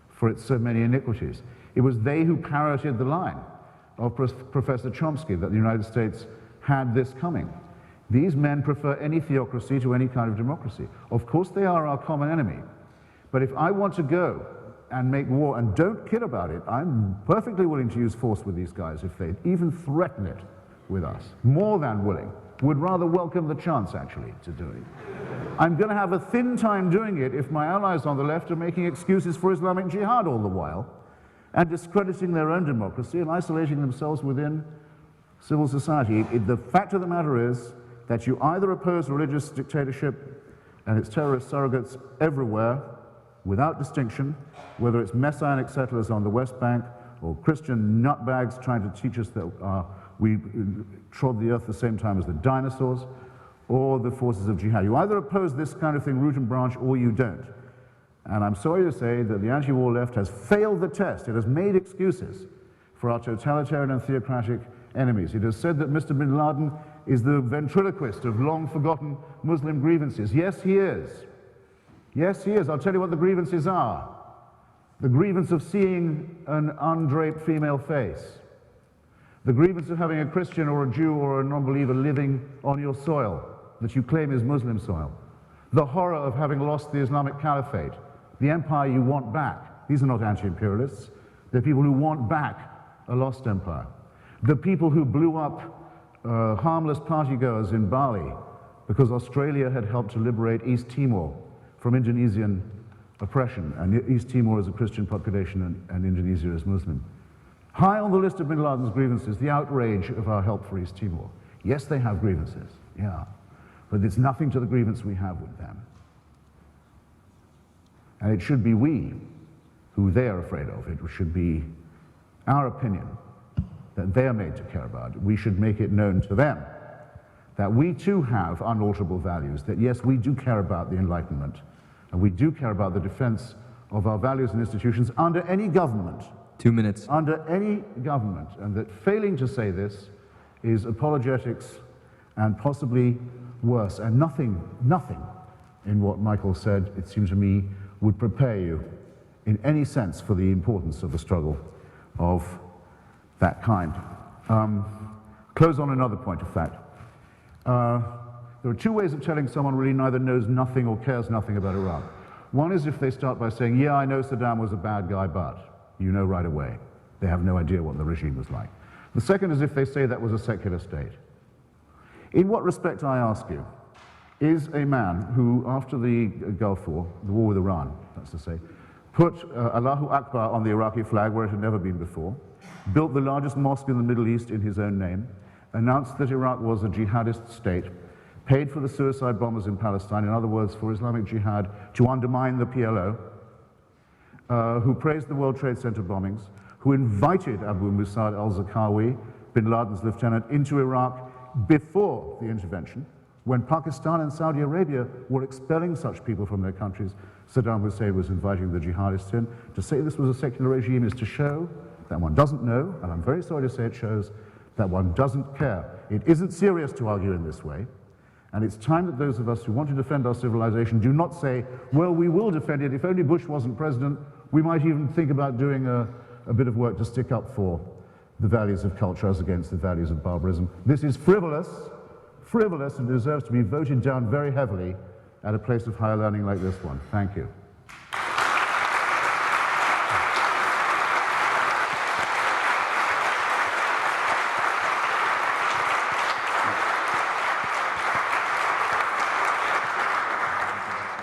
for its so many iniquities. It was they who parroted the line of Professor Chomsky that the United States had this coming. These men prefer any theocracy to any kind of democracy. Of course they are our common enemy, but if I want to go and make war, and don't kid about it, I'm perfectly willing to use force with these guys if they even threaten it with us. More than willing. Would rather welcome the chance, actually, to do it. I'm going to have a thin time doing it if my allies on the left are making excuses for Islamic jihad all the while, and discrediting their own democracy and isolating themselves within civil society. The fact of the matter is that you either oppose religious dictatorship and its terrorist surrogates everywhere, without distinction, whether it's messianic settlers on the West Bank or Christian nutbags trying to teach us that we trod the earth the same time as the dinosaurs, or the forces of jihad. You either oppose this kind of thing root and branch, or you don't. And I'm sorry to say that the anti-war left has failed the test. It has made excuses for our totalitarian and theocratic enemies. It has said that Mr. bin Laden is the ventriloquist of long-forgotten Muslim grievances. Yes, he is. Yes, he is. I'll tell you what the grievances are. The grievance of seeing an undraped female face. The grievance of having a Christian or a Jew or a non-believer living on your soil that you claim is Muslim soil. The horror of having lost the Islamic Caliphate, the empire you want back. These are not anti-imperialists. They're people who want back a lost empire. The people who blew up harmless partygoers in Bali because Australia had helped to liberate East Timor from Indonesian oppression, and East Timor is a Christian population and Indonesia is Muslim. High on the list of bin Laden's grievances, the outrage of our help for East Timor. Yes, they have grievances, yeah, but it's nothing to the grievance we have with them. And it should be we who they are afraid of. It should be our opinion that they are made to care about. We should make it known to them that we too have unalterable values, that yes, we do care about the Enlightenment, and we do care about the defense of our values and institutions under any government. 2 minutes. Under any government, and that failing to say this is apologetics and possibly worse, and nothing in what Michael said, it seemed to me, would prepare you in any sense for the importance of the struggle of that kind. Close on another point of fact. There are two ways of telling someone really neither knows nothing or cares nothing about Iraq. One is if they start by saying, yeah, I know Saddam was a bad guy, but you know right away. They have no idea what the regime was like. The second is if they say that was a secular state. In what respect, I ask you, is a man who, after the Gulf War, the war with Iran, that's to say, put Allahu Akbar on the Iraqi flag where it had never been before, built the largest mosque in the Middle East in his own name, announced that Iraq was a jihadist state, paid for the suicide bombers in Palestine, in other words, for Islamic Jihad to undermine the PLO, who praised the World Trade Center bombings, who invited Abu Musab al-Zarqawi, bin Laden's lieutenant, into Iraq before the intervention, when Pakistan and Saudi Arabia were expelling such people from their countries. Saddam Hussein was inviting the jihadists in. To say this was a secular regime is to show that one doesn't know, and I'm very sorry to say it shows that one doesn't care. It isn't serious to argue in this way, and it's time that those of us who want to defend our civilization do not say, well, we will defend it. If only Bush wasn't president, we might even think about doing a bit of work to stick up for the values of culture as against the values of barbarism. This is frivolous, and deserves to be voted down very heavily at a place of higher learning like this one. Thank you.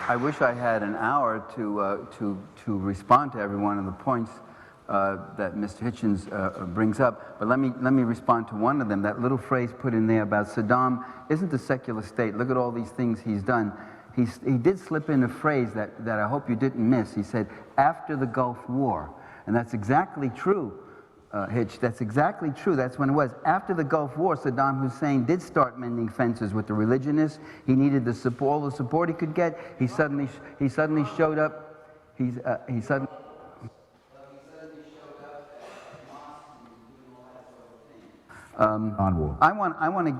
I wish I had an hour to respond to every one of the points that Mr. Hitchens brings up, but let me respond to one of them. That little phrase put in there about Saddam isn't a secular state. Look at all these things he's done. He did slip in a phrase that I hope you didn't miss. He said, after the Gulf War. And that's exactly true, Hitch. That's exactly true. That's when it was. After the Gulf War, Saddam Hussein did start mending fences with the religionists. He needed the support, all the support he could get. He suddenly showed up. He suddenly I want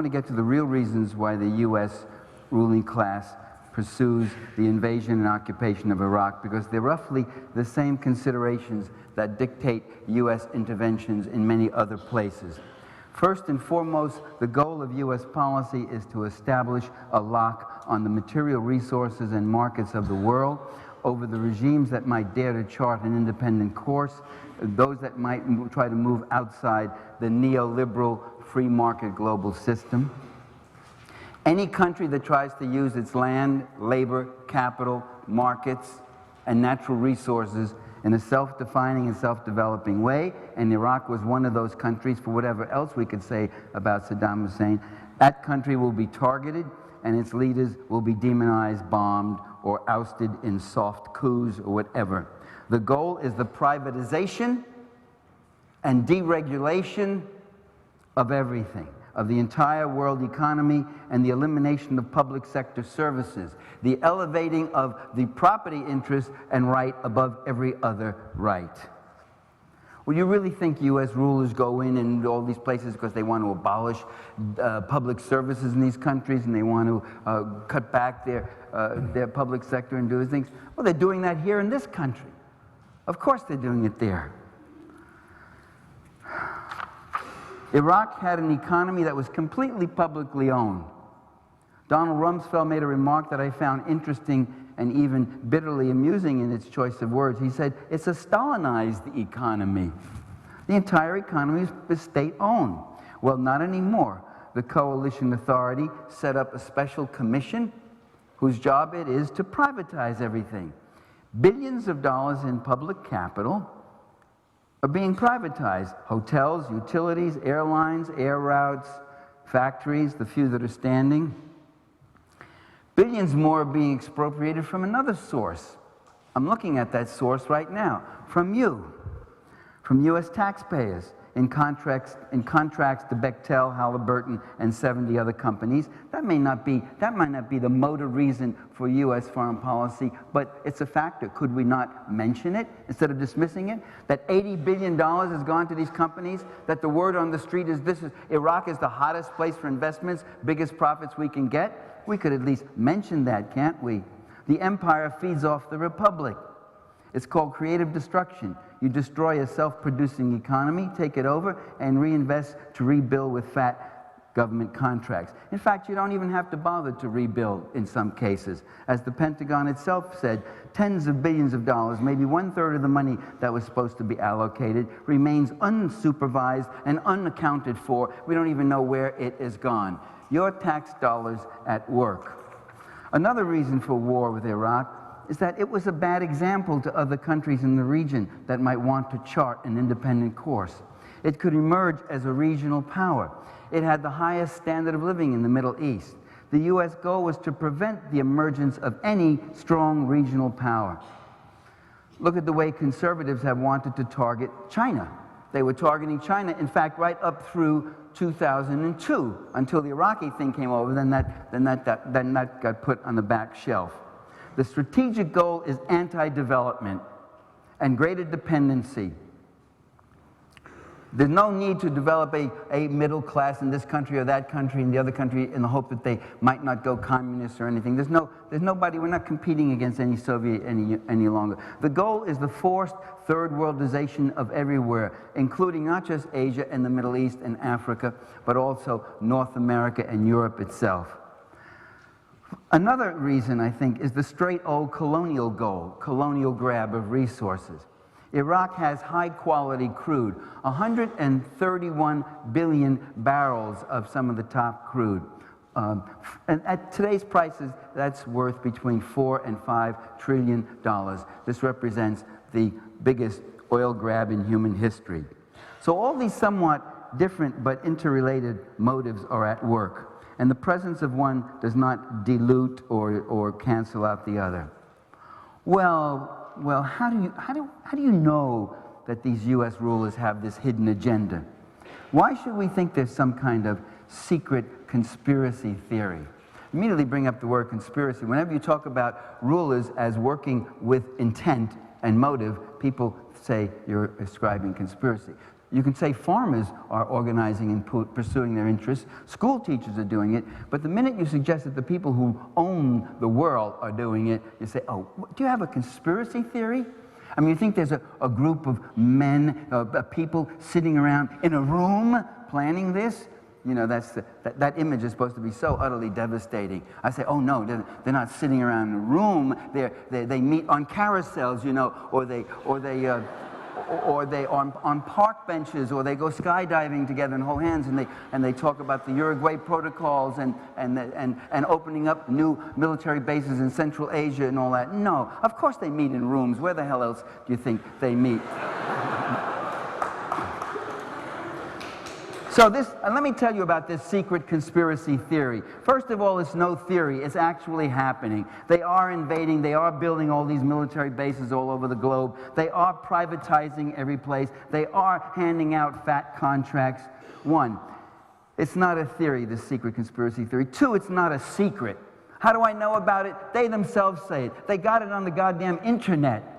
to get to the real reasons why the U.S. ruling class pursues the invasion and occupation of Iraq, because they're roughly the same considerations that dictate U.S. interventions in many other places. First and foremost, the goal of U.S. policy is to establish a lock on the material resources and markets of the world over the regimes that might dare to chart an independent course, those that might try to move outside the neoliberal free market global system. Any country that tries to use its land, labor, capital, markets, and natural resources in a self-defining and self-developing way, and Iraq was one of those countries. For whatever else we could say about Saddam Hussein, that country will be targeted, and its leaders will be demonized, bombed, or ousted in soft coups or whatever. The goal is the privatization and deregulation of everything, of the entire world economy, and the elimination of public sector services, the elevating of the property interest and right above every other right. Well, you really think U.S. rulers go in and all these places because they want to abolish public services in these countries, and they want to cut back their public sector and do these things? Well, they're doing that here in this country. Of course they're doing it there. Iraq had an economy that was completely publicly owned. Donald Rumsfeld made a remark that I found interesting and even bitterly amusing in its choice of words. He said, it's a Stalinized economy. The entire economy is state-owned. Well, not anymore. The coalition authority set up a special commission whose job it is to privatize everything. Billions of dollars in public capital are being privatized. Hotels, utilities, airlines, air routes, factories, the few that are standing. Billions more are being expropriated from another source. I'm looking at that source right now, from you, from U.S. taxpayers, in contracts to Bechtel, Halliburton, and 70 other companies. That might not be the motive reason for U.S. foreign policy, but it's a factor. Could we not mention it instead of dismissing it? That $80 billion has gone to these companies, that the word on the street is Iraq is the hottest place for investments, biggest profits we can get. We could at least mention that, can't we? The empire feeds off the republic. It's called creative destruction. You destroy a self-producing economy, take it over, and reinvest to rebuild with fat government contracts. In fact, you don't even have to bother to rebuild in some cases. As the Pentagon itself said, tens of billions of dollars, maybe 1/3 of the money that was supposed to be allocated, remains unsupervised and unaccounted for. We don't even know where it is gone. Your tax dollars at work. Another reason for war with Iraq is that it was a bad example to other countries in the region that might want to chart an independent course. It could emerge as a regional power. It had the highest standard of living in the Middle East. The U.S. goal was to prevent the emergence of any strong regional power. Look at the way conservatives have wanted to target China. They were targeting China, in fact, right up through 2002, until the Iraqi thing came over, then that got put on the back shelf. The strategic goal is anti-development and greater dependency. There's no need to develop a middle class in this country or that country and the other country in the hope that they might not go communist or anything. There's nobody, we're not competing against any Soviet any longer. The goal is the forced third worldization of everywhere, including not just Asia and the Middle East and Africa, but also North America and Europe itself. Another reason, I think, is the straight old colonial goal, colonial grab of resources. Iraq has high-quality crude, 131 billion barrels of some of the top crude. And at today's prices, that's worth between $4 and $5 trillion. This represents the biggest oil grab in human history. So all these somewhat different but interrelated motives are at work. And the presence of one does not dilute or cancel out the other. Well, how do you know that these U.S. rulers have this hidden agenda? Why should we think there's some kind of secret conspiracy theory? Immediately bring up the word conspiracy. Whenever you talk about rulers as working with intent and motive, people say you're ascribing conspiracy. You can say farmers are organizing and pursuing their interests. School teachers are doing it. But the minute you suggest that the people who own the world are doing it, you say, oh, do you have a conspiracy theory? I mean, you think there's a group of men, people sitting around in a room planning this? You know, that image is supposed to be so utterly devastating. I say, oh no, they're not sitting around in a room. They meet on carousels, you know, or or they on park benches, or they go skydiving together and hold hands, and they talk about the Uruguay protocols and opening up new military bases in Central Asia and all that. No, of course they meet in rooms. Where the hell else do you think they meet? So let me tell you about this secret conspiracy theory. First of all, it's no theory. It's actually happening. They are invading. They are building all these military bases all over the globe. They are privatizing every place. They are handing out fat contracts. One, it's not a theory, this secret conspiracy theory. Two, it's not a secret. How do I know about it? They themselves say it. They got it on the goddamn internet.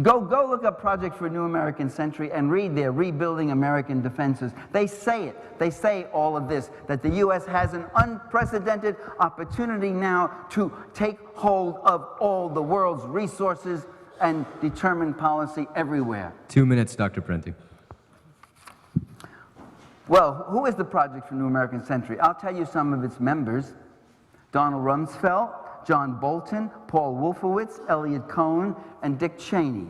Go look up Project for a New American Century and read their Rebuilding American Defenses. They say it. They say all of this, that the U.S. has an unprecedented opportunity now to take hold of all the world's resources and determine policy everywhere. 2 minutes, Dr. Parenti. Well, who is the Project for a New American Century? I'll tell you some of its members. Donald Rumsfeld, John Bolton, Paul Wolfowitz, Elliot Cohen, and Dick Cheney.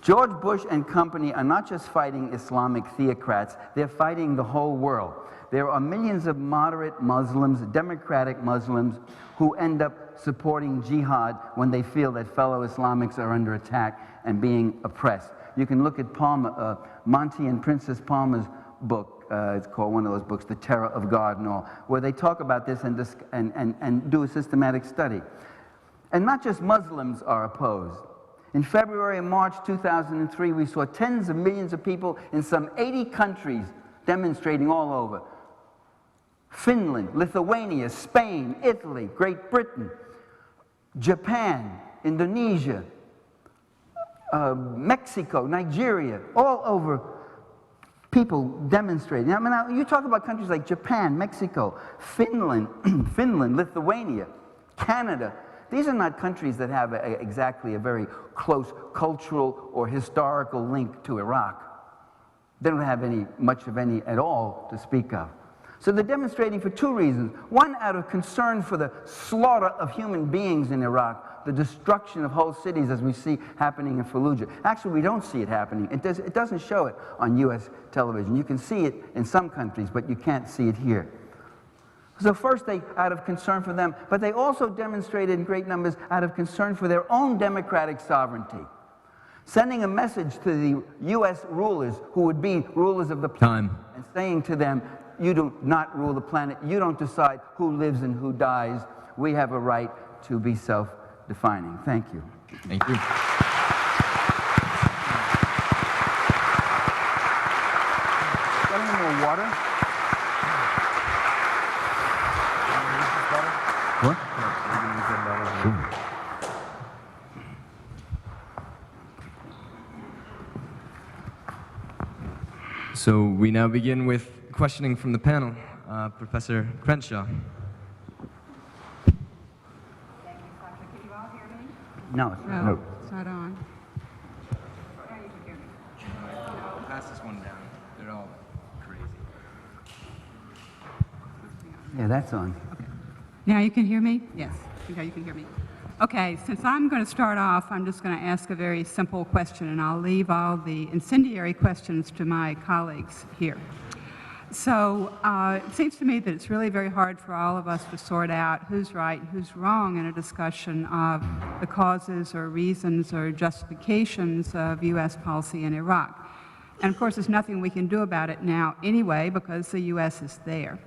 George Bush and company are not just fighting Islamic theocrats, they're fighting the whole world. There are millions of moderate Muslims, democratic Muslims, who end up supporting jihad when they feel that fellow Islamics are under attack and being oppressed. You can look at Palmer, Monty and Princess Palmer's book. It's called one of those books, The Terror of God and all, where they talk about this and do a systematic study. And not just Muslims are opposed. In February and March 2003, we saw tens of millions of people in some 80 countries demonstrating all over. Finland, Lithuania, Spain, Italy, Great Britain, Japan, Indonesia, Mexico, Nigeria, all over. People demonstrating. I mean, now, you talk about countries like Japan, Mexico, Finland, Lithuania, Canada. These are not countries that have exactly a very close cultural or historical link to Iraq. They don't have much of any at all to speak of. So they're demonstrating for two reasons. One, out of concern for the slaughter of human beings in Iraq, the destruction of whole cities as we see happening in Fallujah. Actually, we don't see it happening. It doesn't show it on U.S. television. You can see it in some countries, but you can't see it here. So first, out of concern for them, but they also demonstrated in great numbers out of concern for their own democratic sovereignty, sending a message to the U.S. rulers who would be rulers of the planet and saying to them, you do not rule the planet. You don't decide who lives and who dies. We have a right to be self-defining. Thank you. Thank you. Got any more water? What? So we now begin with questioning from the panel. Professor Crenshaw. Thank you, Sasha. Can you all hear me? No. No. It's not on. Yeah, you can hear me. Pass this one down. They're all crazy. Yeah, that's on. Now you can hear me? Yes. Okay, you can hear me. Okay, since I'm going to start off, I'm just going to ask a very simple question, and I'll leave all the incendiary questions to my colleagues here. So it seems to me that it's really very hard for all of us to sort out who's right and who's wrong in a discussion of the causes or reasons or justifications of U.S. policy in Iraq. And of course, there's nothing we can do about it now anyway because the U.S. is there.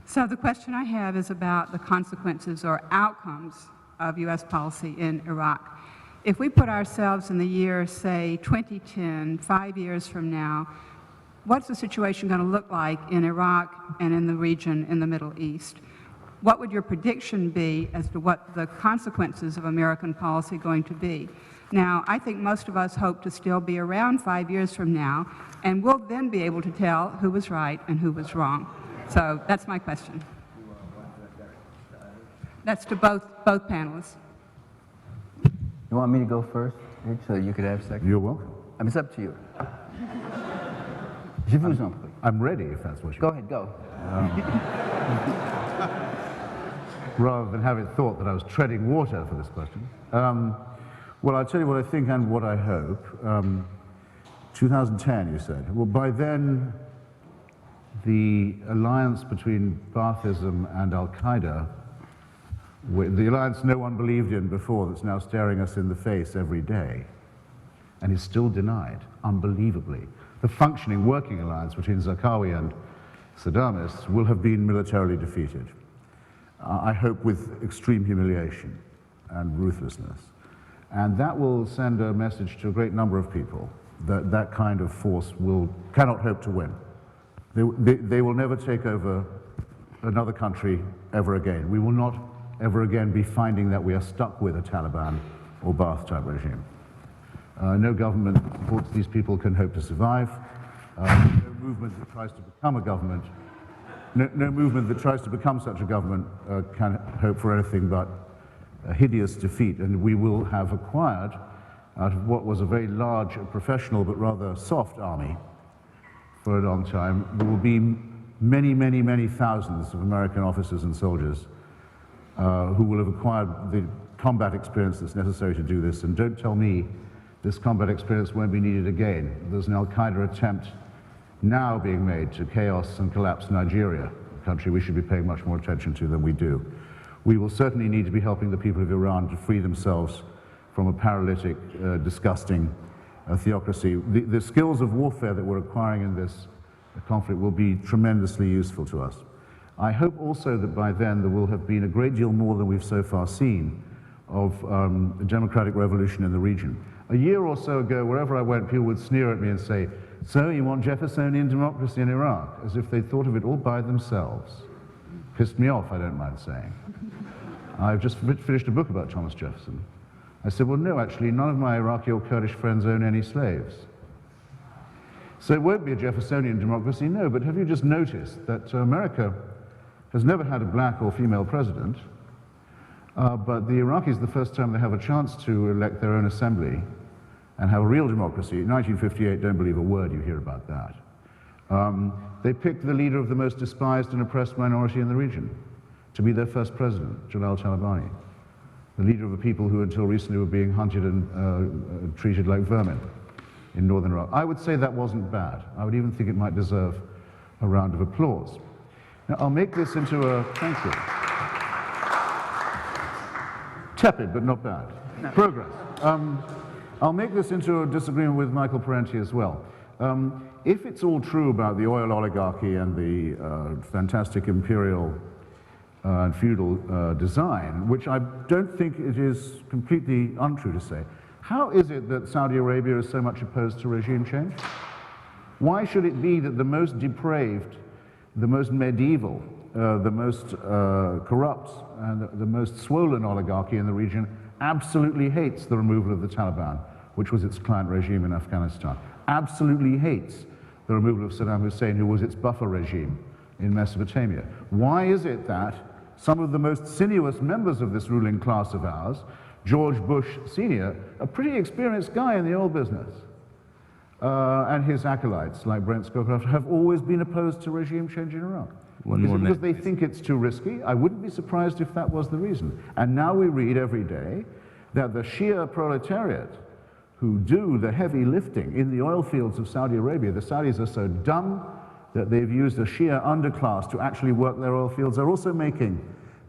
So the question I have is about the consequences or outcomes of U.S. policy in Iraq. If we put ourselves in the year, say, 2010, 5 years from now, what's the situation going to look like in Iraq and in the region in the Middle East? What would your prediction be as to what the consequences of American policy are going to be? Now, I think most of us hope to still be around 5 years from now, and we'll then be able to tell who was right and who was wrong. So that's my question. That's to both panelists. You want me to go first, Rich, so you could have a second? You're welcome. It's up to you. Je vous en prie. I'm ready, if that's what you Go ahead, go. Rather than have it thought that I was treading water for this question. Well, I'll tell you what I think and what I hope. 2010, you said. Well, by then, the alliance between Baathism and Al-Qaeda, the alliance no one believed in before, that's now staring us in the face every day, and is still denied, unbelievably. The functioning working alliance between Zarqawi and Saddamists will have been militarily defeated. I hope with extreme humiliation and ruthlessness. And that will send a message to a great number of people that that kind of force cannot hope to win. They will never take over another country ever again. We will not ever again be finding that we are stuck with a Taliban or Baath-type regime. No government that supports these people can hope to survive. No movement that tries to become a government, no movement that tries to become such a government can hope for anything but a hideous defeat. And we will have acquired, out of what was a very large, professional, but rather soft army for a long time, there will be many, many, many thousands of American officers and soldiers who will have acquired the combat experience that's necessary to do this. And don't tell me this combat experience won't be needed again. There's an Al-Qaeda attempt now being made to chaos and collapse Nigeria, a country we should be paying much more attention to than we do. We will certainly need to be helping the people of Iran to free themselves from a paralytic, disgusting theocracy. The skills of warfare that we're acquiring in this conflict will be tremendously useful to us. I hope also that by then there will have been a great deal more than we've so far seen of a democratic revolution in the region. A year or so ago, wherever I went, people would sneer at me and say, "So you want Jeffersonian democracy in Iraq?" As if they thought of it all by themselves. Pissed me off, I don't mind saying. I've just finished a book about Thomas Jefferson. I said, well, no, actually, none of my Iraqi or Kurdish friends own any slaves. So it won't be a Jeffersonian democracy, no, but have you just noticed that America has never had a black or female president, but the Iraqis, the first time they have a chance to elect their own assembly and have a real democracy, 1958, don't believe a word you hear about that. They picked the leader of the most despised and oppressed minority in the region to be their first president, Jalal Talabani, the leader of a people who until recently were being hunted and treated like vermin in northern Iraq. I would say that wasn't bad. I would even think it might deserve a round of applause. Now, I'll make this into a, thank you. Tepid, but not bad. No. Progress. I'll make this into a disagreement with Michael Parenti as well. If it's all true about the oil oligarchy and the fantastic imperial and feudal design, which I don't think it is completely untrue to say, how is it that Saudi Arabia is so much opposed to regime change? Why should it be that the most depraved, the most medieval, the most corrupt, and the most swollen oligarchy in the region absolutely hates the removal of the Taliban, which was its client regime in Afghanistan, absolutely hates the removal of Saddam Hussein, who was its buffer regime in Mesopotamia? Why is it that some of the most sinuous members of this ruling class of ours, George Bush Sr., a pretty experienced guy in the oil business, and his acolytes, like Brent Scowcroft, have always been opposed to regime change in Iraq? Is it because they think it's too risky? I wouldn't be surprised if that was the reason. And now we read every day that the Shia proletariat, who do the heavy lifting in the oil fields of Saudi Arabia, the Saudis are so dumb that they've used a Shia underclass to actually work their oil fields, are also making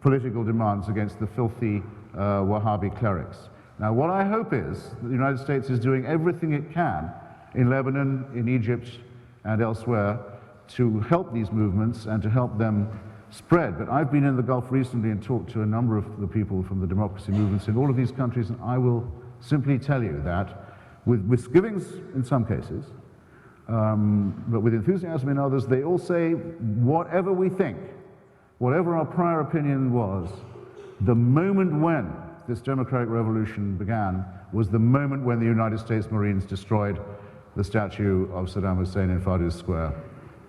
political demands against the filthy Wahhabi clerics. Now, what I hope is that the United States is doing everything it can in Lebanon, in Egypt, and elsewhere to help these movements and to help them spread. But I've been in the Gulf recently and talked to a number of the people from the democracy movements in all of these countries, and I will simply tell you that, with misgivings in some cases, but with enthusiasm in others, they all say, whatever we think, whatever our prior opinion was, the moment when this democratic revolution began was the moment when the United States Marines destroyed the statue of Saddam Hussein in Farduz Square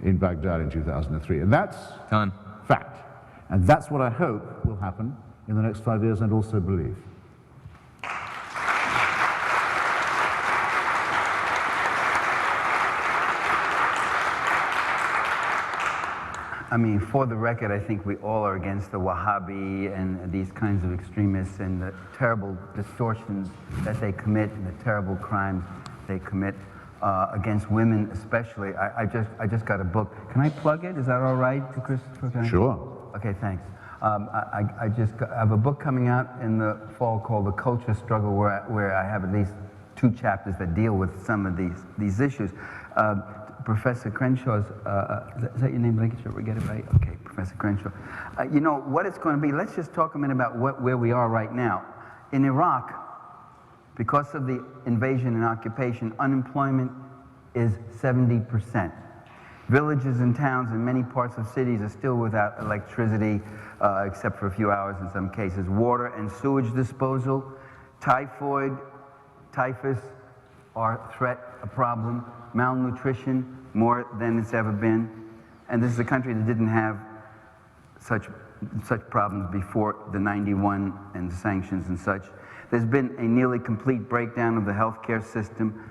in Baghdad in 2003. And that's fact. And that's what I hope will happen in the next 5 years, and also believe. I mean, for the record, I think we all are against the Wahhabi and these kinds of extremists and the terrible distortions that they commit and the terrible crimes they commit against women especially. I just got a book. Can I plug it? Is that all right, Christopher? Sure. Okay, thanks. I have a book coming out in the fall called The Culture Struggle, where I have at least 2 chapters that deal with some of these issues. Professor Crenshaw's, is that your name? Make sure we get it right? Okay, Professor Crenshaw. You know, what it's going to be, let's just talk a minute about where we are right now. In Iraq, because of the invasion and occupation, unemployment is 70%. Villages and towns in many parts of cities are still without electricity, except for a few hours in some cases. Water and sewage disposal, typhoid, typhus are a problem. Malnutrition, more than it's ever been. And this is a country that didn't have such problems before the 91 and the sanctions and such. There's been a nearly complete breakdown of the healthcare system.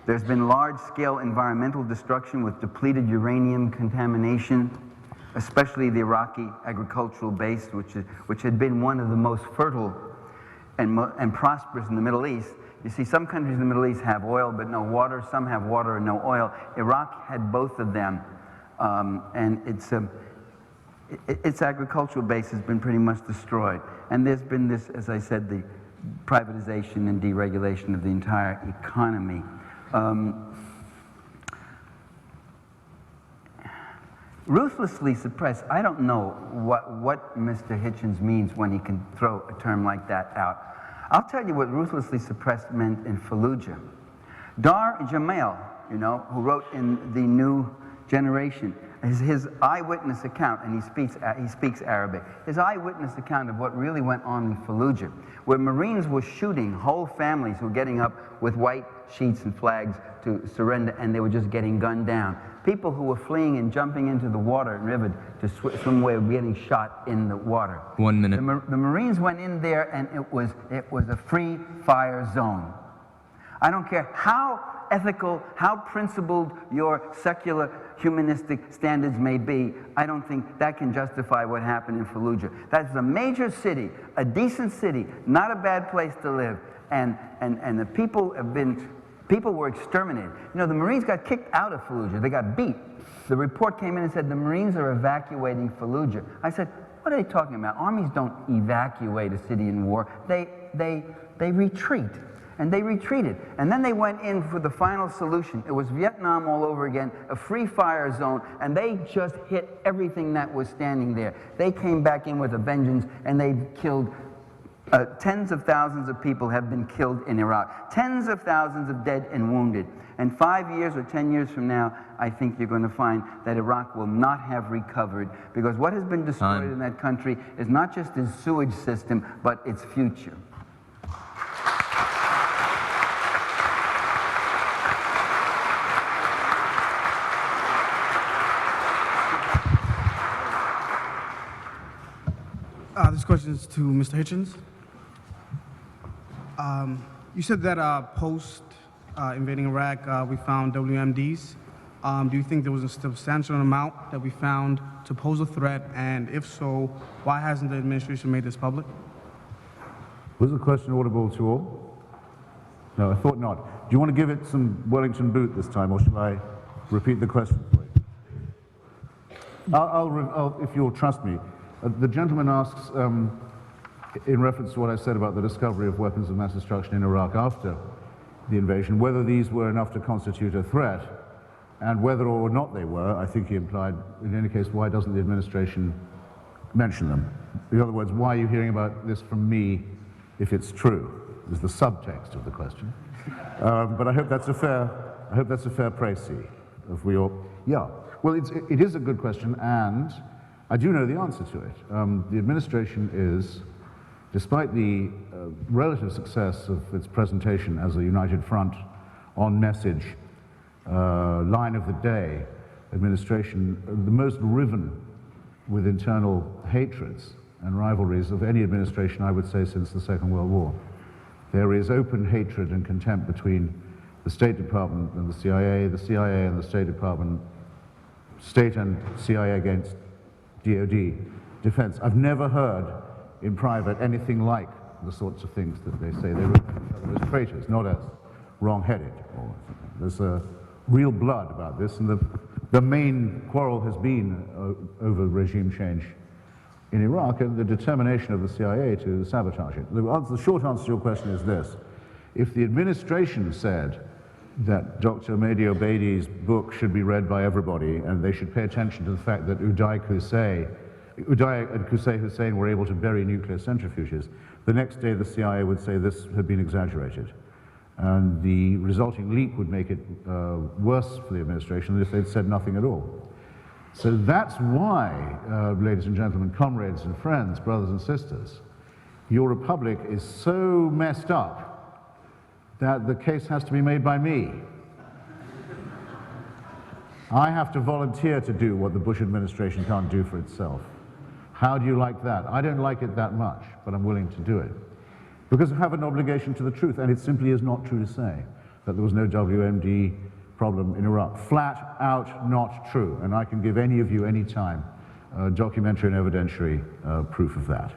There's been large-scale environmental destruction with depleted uranium contamination, especially the Iraqi agricultural base, which had been one of the most fertile and prosperous in the Middle East. You see, some countries in the Middle East have oil but no water. Some have water and no oil. Iraq had both of them, and its agricultural base has been pretty much destroyed. And there's been this, as I said, the privatization and deregulation of the entire economy. Ruthlessly suppressed, I don't know what Mr. Hitchens means when he can throw a term like that out. I'll tell you what ruthlessly suppressed meant in Fallujah. Dar Jamal, you know, who wrote in The New Generation, his eyewitness account, and he speaks Arabic, his eyewitness account of what really went on in Fallujah, where Marines were shooting whole families who were getting up with white sheets and flags to surrender, and they were just getting gunned down. People who were fleeing and jumping into the water and river to swim away were getting shot in the water. 1 minute. The Marines went in there, and it was a free fire zone. I don't care how ethical, how principled your secular humanistic standards may be, I don't think that can justify what happened in Fallujah. That's a major city, a decent city, not a bad place to live, and the people were exterminated. You know, the Marines got kicked out of Fallujah. They got beat. The report came in and said the Marines are evacuating Fallujah. I said, what are they talking about? Armies don't evacuate a city in war. They retreat. And they retreated. And then they went in for the final solution. It was Vietnam all over again, a free fire zone, and they just hit everything that was standing there. They came back in with a vengeance, and they killed tens of thousands of people have been killed in Iraq. Tens of thousands of dead and wounded. And 5 years or 10 years from now, I think you're going to find that Iraq will not have recovered, because what has been destroyed in that country is not just its sewage system, but its future. This question is to Mr. Hitchens. You said that post invading Iraq, we found WMDs. Do you think there was a substantial amount that we found to pose a threat? And if so, why hasn't the administration made this public? Was the question audible to all? No, I thought not. Do you want to give it some Wellington boot this time, or shall I repeat the question for you? I'll if you'll trust me. The gentleman asks, in reference to what I said about the discovery of weapons of mass destruction in Iraq after the invasion, whether these were enough to constitute a threat, and whether or not they were. I think he implied, in any case, why doesn't the administration mention them? In other words, why are you hearing about this from me if it's true, is the subtext of the question. But I hope that's a fair précis of we all. Yeah, well, it is a good question, and I do know the answer to it. The administration is, despite the relative success of its presentation as a united front on message, line of the day administration, the most riven with internal hatreds and rivalries of any administration, I would say, since the Second World War. There is open hatred and contempt between the State Department and the CIA and the State Department, State and CIA against DoD defense. I've never heard in private anything like the sorts of things that they say. They refer to each other as traitors, not as wrong-headed. There's real blood about this, and the main quarrel has been over regime change in Iraq and the determination of the CIA to sabotage it. The short answer to your question is this. If the administration said that Dr. Mehdi Obeidi's book should be read by everybody and they should pay attention to the fact that Uday and Qusay Hussein were able to bury nuclear centrifuges, the next day the CIA would say this had been exaggerated. And the resulting leak would make it worse for the administration than if they'd said nothing at all. So that's why, ladies and gentlemen, comrades and friends, brothers and sisters, your republic is so messed up that the case has to be made by me. I have to volunteer to do what the Bush administration can't do for itself. How do you like that? I don't like it that much, but I'm willing to do it. Because I have an obligation to the truth, and it simply is not true to say that there was no WMD problem in Iraq. Flat out not true, and I can give any of you any time documentary and evidentiary proof of that.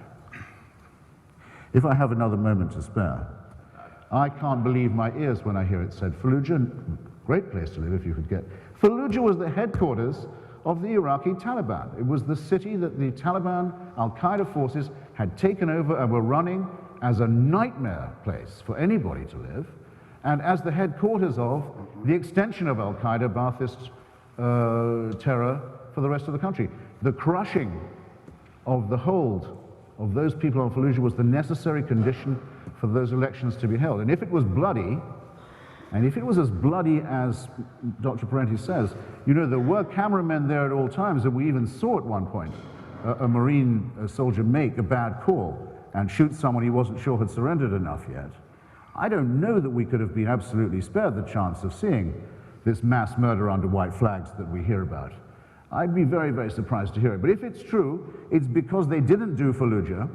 If I have another moment to spare, I can't believe my ears when I hear it said, Fallujah, great place to live if you could get. Fallujah was the headquarters of the Iraqi Taliban. It was the city that the Taliban al-Qaeda forces had taken over and were running as a nightmare place for anybody to live, and as the headquarters of the extension of al-Qaeda Ba'athist terror for the rest of the country. The crushing of the hold of those people on Fallujah was the necessary condition for those elections to be held. And if it was bloody, and if it was as bloody as Dr. Parenti says, you know, there were cameramen there at all times, and we even saw at one point a Marine soldier make a bad call and shoot someone he wasn't sure had surrendered enough yet. I don't know that we could have been absolutely spared the chance of seeing this mass murder under white flags that we hear about. I'd be very, very surprised to hear it. But if it's true, it's because they didn't do Fallujah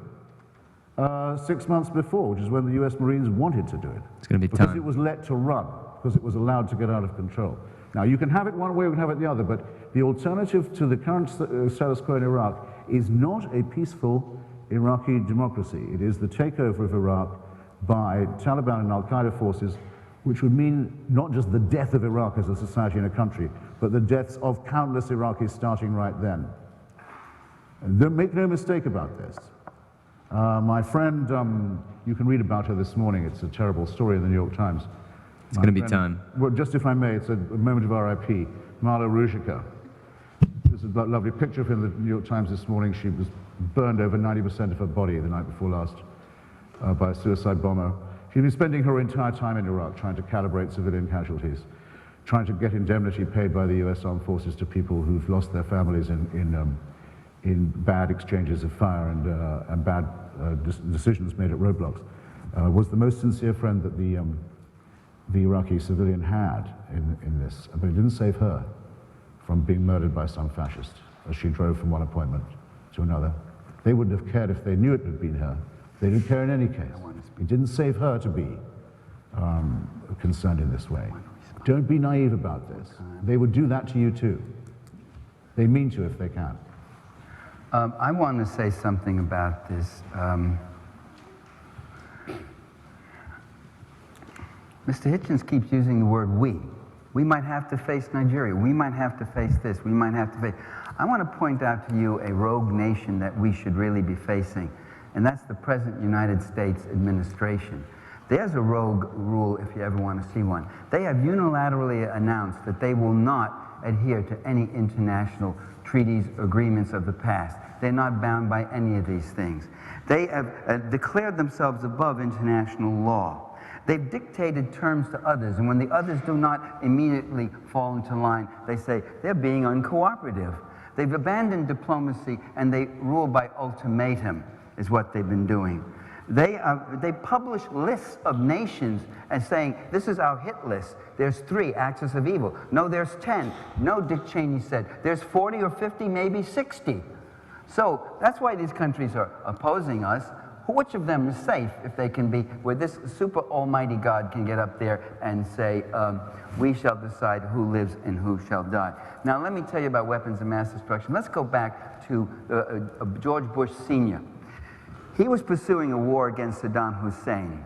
6 months before, which is when the US Marines wanted to do it. It's going to be because time. it was let to run, because it was allowed to get out of control. Now, you can have it one way, you can have it the other, but the alternative to the current status quo in Iraq is not a peaceful Iraqi democracy. It is the takeover of Iraq by Taliban and al-Qaeda forces, which would mean not just the death of Iraq as a society and a country, but the deaths of countless Iraqis starting right then. And make no mistake about this. My friend, you can read about her this morning. It's a terrible story in the New York Times. It's going to be time. Well, just if I may, it's a moment of RIP. Marla Ruzicka. There's a lovely picture of her in the New York Times this morning. She was burned over 90% of her body the night before last by a suicide bomber. She's been spending her entire time in Iraq trying to calibrate civilian casualties, trying to get indemnity paid by the US Armed Forces to people who've lost their families in bad exchanges of fire and bad decisions made at roadblocks. Was the most sincere friend that the Iraqi civilian had in this, but it didn't save her from being murdered by some fascist as she drove from one appointment to another. They wouldn't have cared if they knew it had been her. They didn't care in any case. It didn't save her to be concerned in this way. Don't be naive about this. They would do that to you too. They mean to if they can. I want to say something about this. Mr. Hitchens keeps using the word we. We might have to face Nigeria. We might have to face this. We might have to face... I want to point out to you a rogue nation that we should really be facing, and that's the present United States administration. There's a rogue rule if you ever want to see one. They have unilaterally announced that they will not adhere to any international treaties, agreements of the past. They're not bound by any of these things. They have declared themselves above international law. They've dictated terms to others, and when the others do not immediately fall into line, they say they're being uncooperative. They've abandoned diplomacy, and they rule by ultimatum, is what they've been doing. They publish lists of nations as saying, this is our hit list. There's 3 axis of evil. No, there's 10. No, Dick Cheney said. There's 40 or 50, maybe 60. So that's why these countries are opposing us. Which of them is safe if they can be, where this super almighty God can get up there and say, we shall decide who lives and who shall die. Now let me tell you about weapons of mass destruction. Let's go back to George Bush Sr. He was pursuing a war against Saddam Hussein.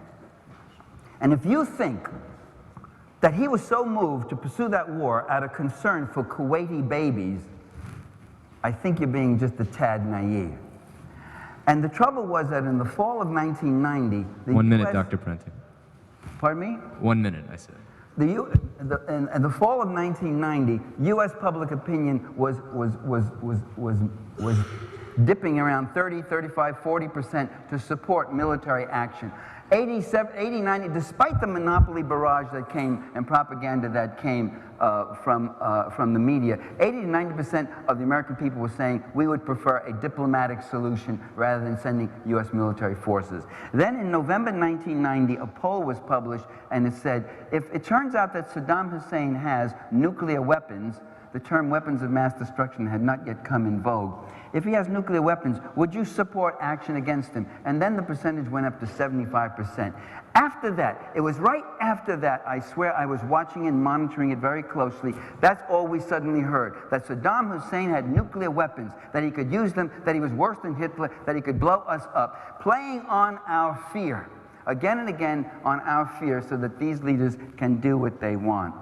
And if you think that he was so moved to pursue that war out of concern for Kuwaiti babies, I think you're being just a tad naive. And the trouble was that in the fall of 1990, the 1 minute, US Dr. Parenti. Pardon me? 1 minute, I said. In the fall of 1990, U.S. public opinion was dipping around 30, 35, 40% to support military action. 80, 90, despite the monopoly barrage that came and propaganda that came from the media, 80 to 90% of the American people were saying we would prefer a diplomatic solution rather than sending U.S. military forces. Then in November 1990, a poll was published and it said, if it turns out that Saddam Hussein has nuclear weapons, the term weapons of mass destruction had not yet come in vogue. If he has nuclear weapons, would you support action against him? And then the percentage went up to 75%. After that, it was right after that, I swear I was watching and monitoring it very closely, that's all we suddenly heard, that Saddam Hussein had nuclear weapons, that he could use them, that he was worse than Hitler, that he could blow us up, playing on our fear, again and again on our fear, so that these leaders can do what they want.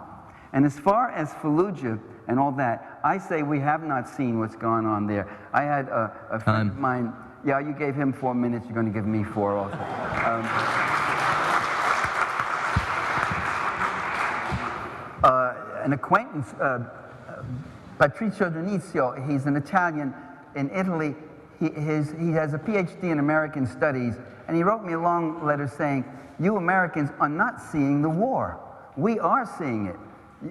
And as far as Fallujah and all that, I say we have not seen what's going on there. I had a friend of mine, yeah, you gave him 4 minutes, you're going to give me 4 also. An acquaintance, Patrizio Donizio, he's an Italian in Italy. He has a PhD in American studies, and he wrote me a long letter saying, you Americans are not seeing the war. We are seeing it.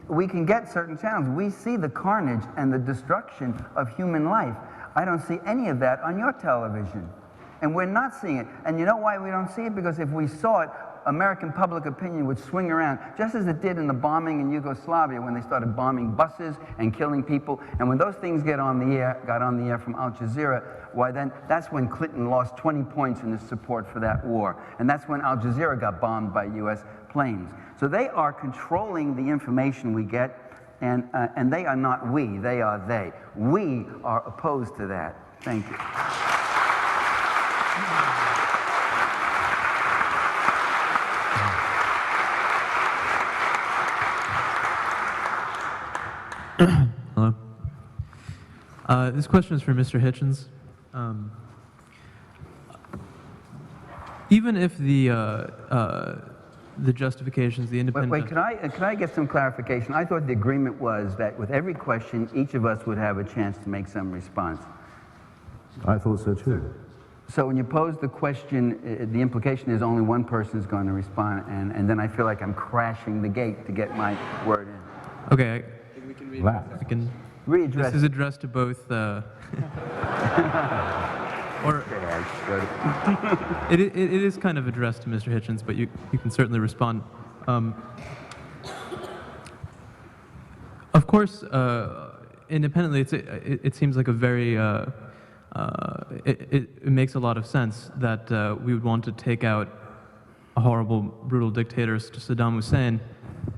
We can get certain channels. We see the carnage and the destruction of human life. I don't see any of that on your television. And we're not seeing it. And you know why we don't see it? Because if we saw it, American public opinion would swing around, just as it did in the bombing in Yugoslavia when they started bombing buses and killing people. And when those things got on the air from Al Jazeera, why then, that's when Clinton lost 20 points in his support for that war. And that's when Al Jazeera got bombed by US planes. So they are controlling the information we get, and they are not we, they are they. We are opposed to that. Thank you. Hello. This question is for Mr. Hitchens. Even if the justifications, the independent... Wait, could I get some clarification? I thought the agreement was that with every question, each of us would have a chance to make some response. I thought so too. So when you pose the question, the implication is only one person is going to respond, and then I feel like I'm crashing the gate to get my word in. Okay, We can read Wow. I can... Readdress. This is addressed to both... Or it is kind of addressed to Mr. Hitchens, but you can certainly respond. Of course, independently, it seems like a very it makes a lot of sense that we would want to take out a horrible, brutal dictator to Saddam Hussein,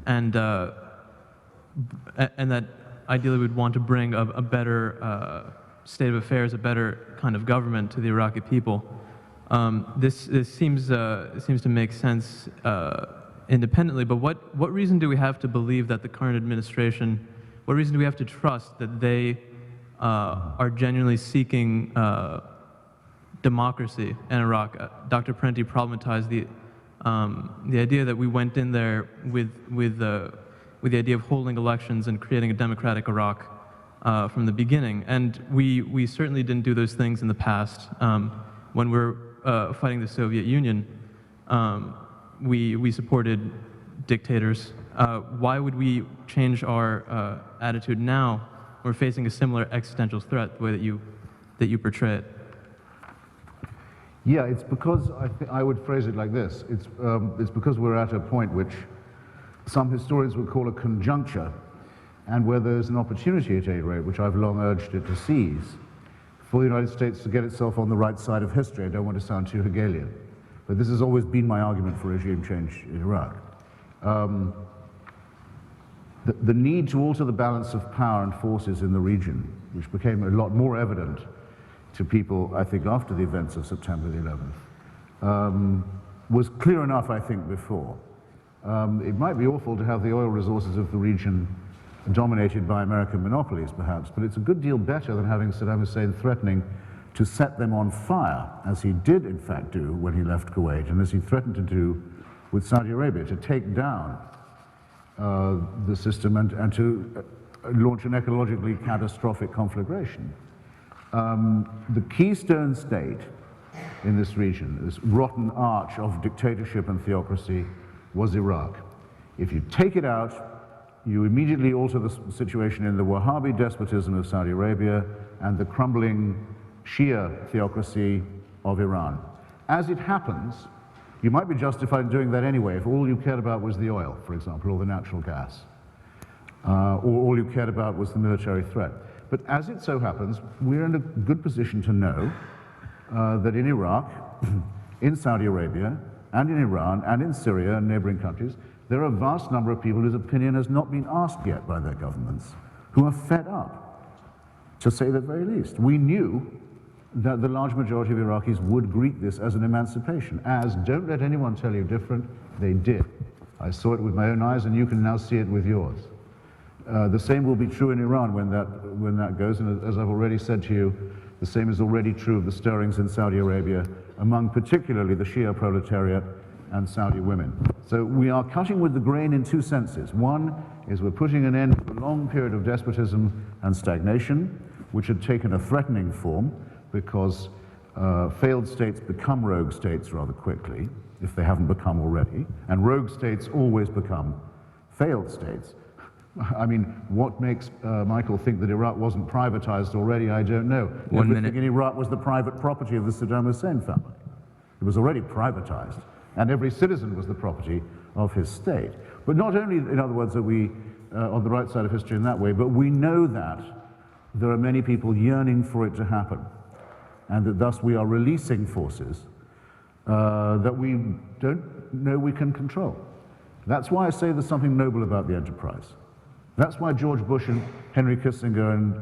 and that ideally we'd want to bring a better state of affairs, a better kind of government to the Iraqi people. This seems to make sense independently, but what reason do we have to believe that the current administration, what reason do we have to trust that they are genuinely seeking democracy in Iraq? Dr. Parenti problematized the idea that we went in there with the idea of holding elections and creating a democratic Iraq from the beginning, and we certainly didn't do those things in the past. When we were fighting the Soviet Union, we supported dictators. Why would we change our attitude now? We're facing a similar existential threat, the way that you portray it. Yeah, it's because I would phrase it like this. It's because we're at a point which some historians would call a conjuncture, and where there's an opportunity at any rate, which I've long urged it to seize, for the United States to get itself on the right side of history. I don't want to sound too Hegelian, but this has always been my argument for regime change in Iraq. The need to alter the balance of power and forces in the region, which became a lot more evident to people, I think, after the events of September the 11th, was clear enough, I think, before. It might be awful to have the oil resources of the region dominated by American monopolies, perhaps, but it's a good deal better than having Saddam Hussein threatening to set them on fire, as he did, in fact, do when he left Kuwait, and as he threatened to do with Saudi Arabia, to take down the system and to launch an ecologically catastrophic conflagration. The keystone state in this region, this rotten arch of dictatorship and theocracy, was Iraq. If you take it out, you immediately alter the situation in the Wahhabi despotism of Saudi Arabia and the crumbling Shia theocracy of Iran. As it happens, you might be justified in doing that anyway if all you cared about was the oil, for example, or the natural gas, or all you cared about was the military threat. But as it so happens, we're in a good position to know that in Iraq, in Saudi Arabia, and in Iran, and in Syria and neighboring countries, there are a vast number of people whose opinion has not been asked yet by their governments, who are fed up, to say the very least. We knew that the large majority of Iraqis would greet this as an emancipation, as, don't let anyone tell you different, they did. I saw it with my own eyes, and you can now see it with yours. The same will be true in Iran when that goes, and as I've already said to you, the same is already true of the stirrings in Saudi Arabia, among particularly the Shia proletariat and Saudi women. So we are cutting with the grain in two senses. One is we're putting an end to a long period of despotism and stagnation, which had taken a threatening form, because failed states become rogue states rather quickly, if they haven't become already, and rogue states always become failed states. I mean, what makes Michael think that Iraq wasn't privatized already, I don't know. Everything in Iraq was the private property of the Saddam Hussein family. It was already privatized, and every citizen was the property of his state. But not only, in other words, are we on the right side of history in that way, but we know that there are many people yearning for it to happen, and that thus we are releasing forces that we don't know we can control. That's why I say there's something noble about the enterprise. That's why George Bush and Henry Kissinger and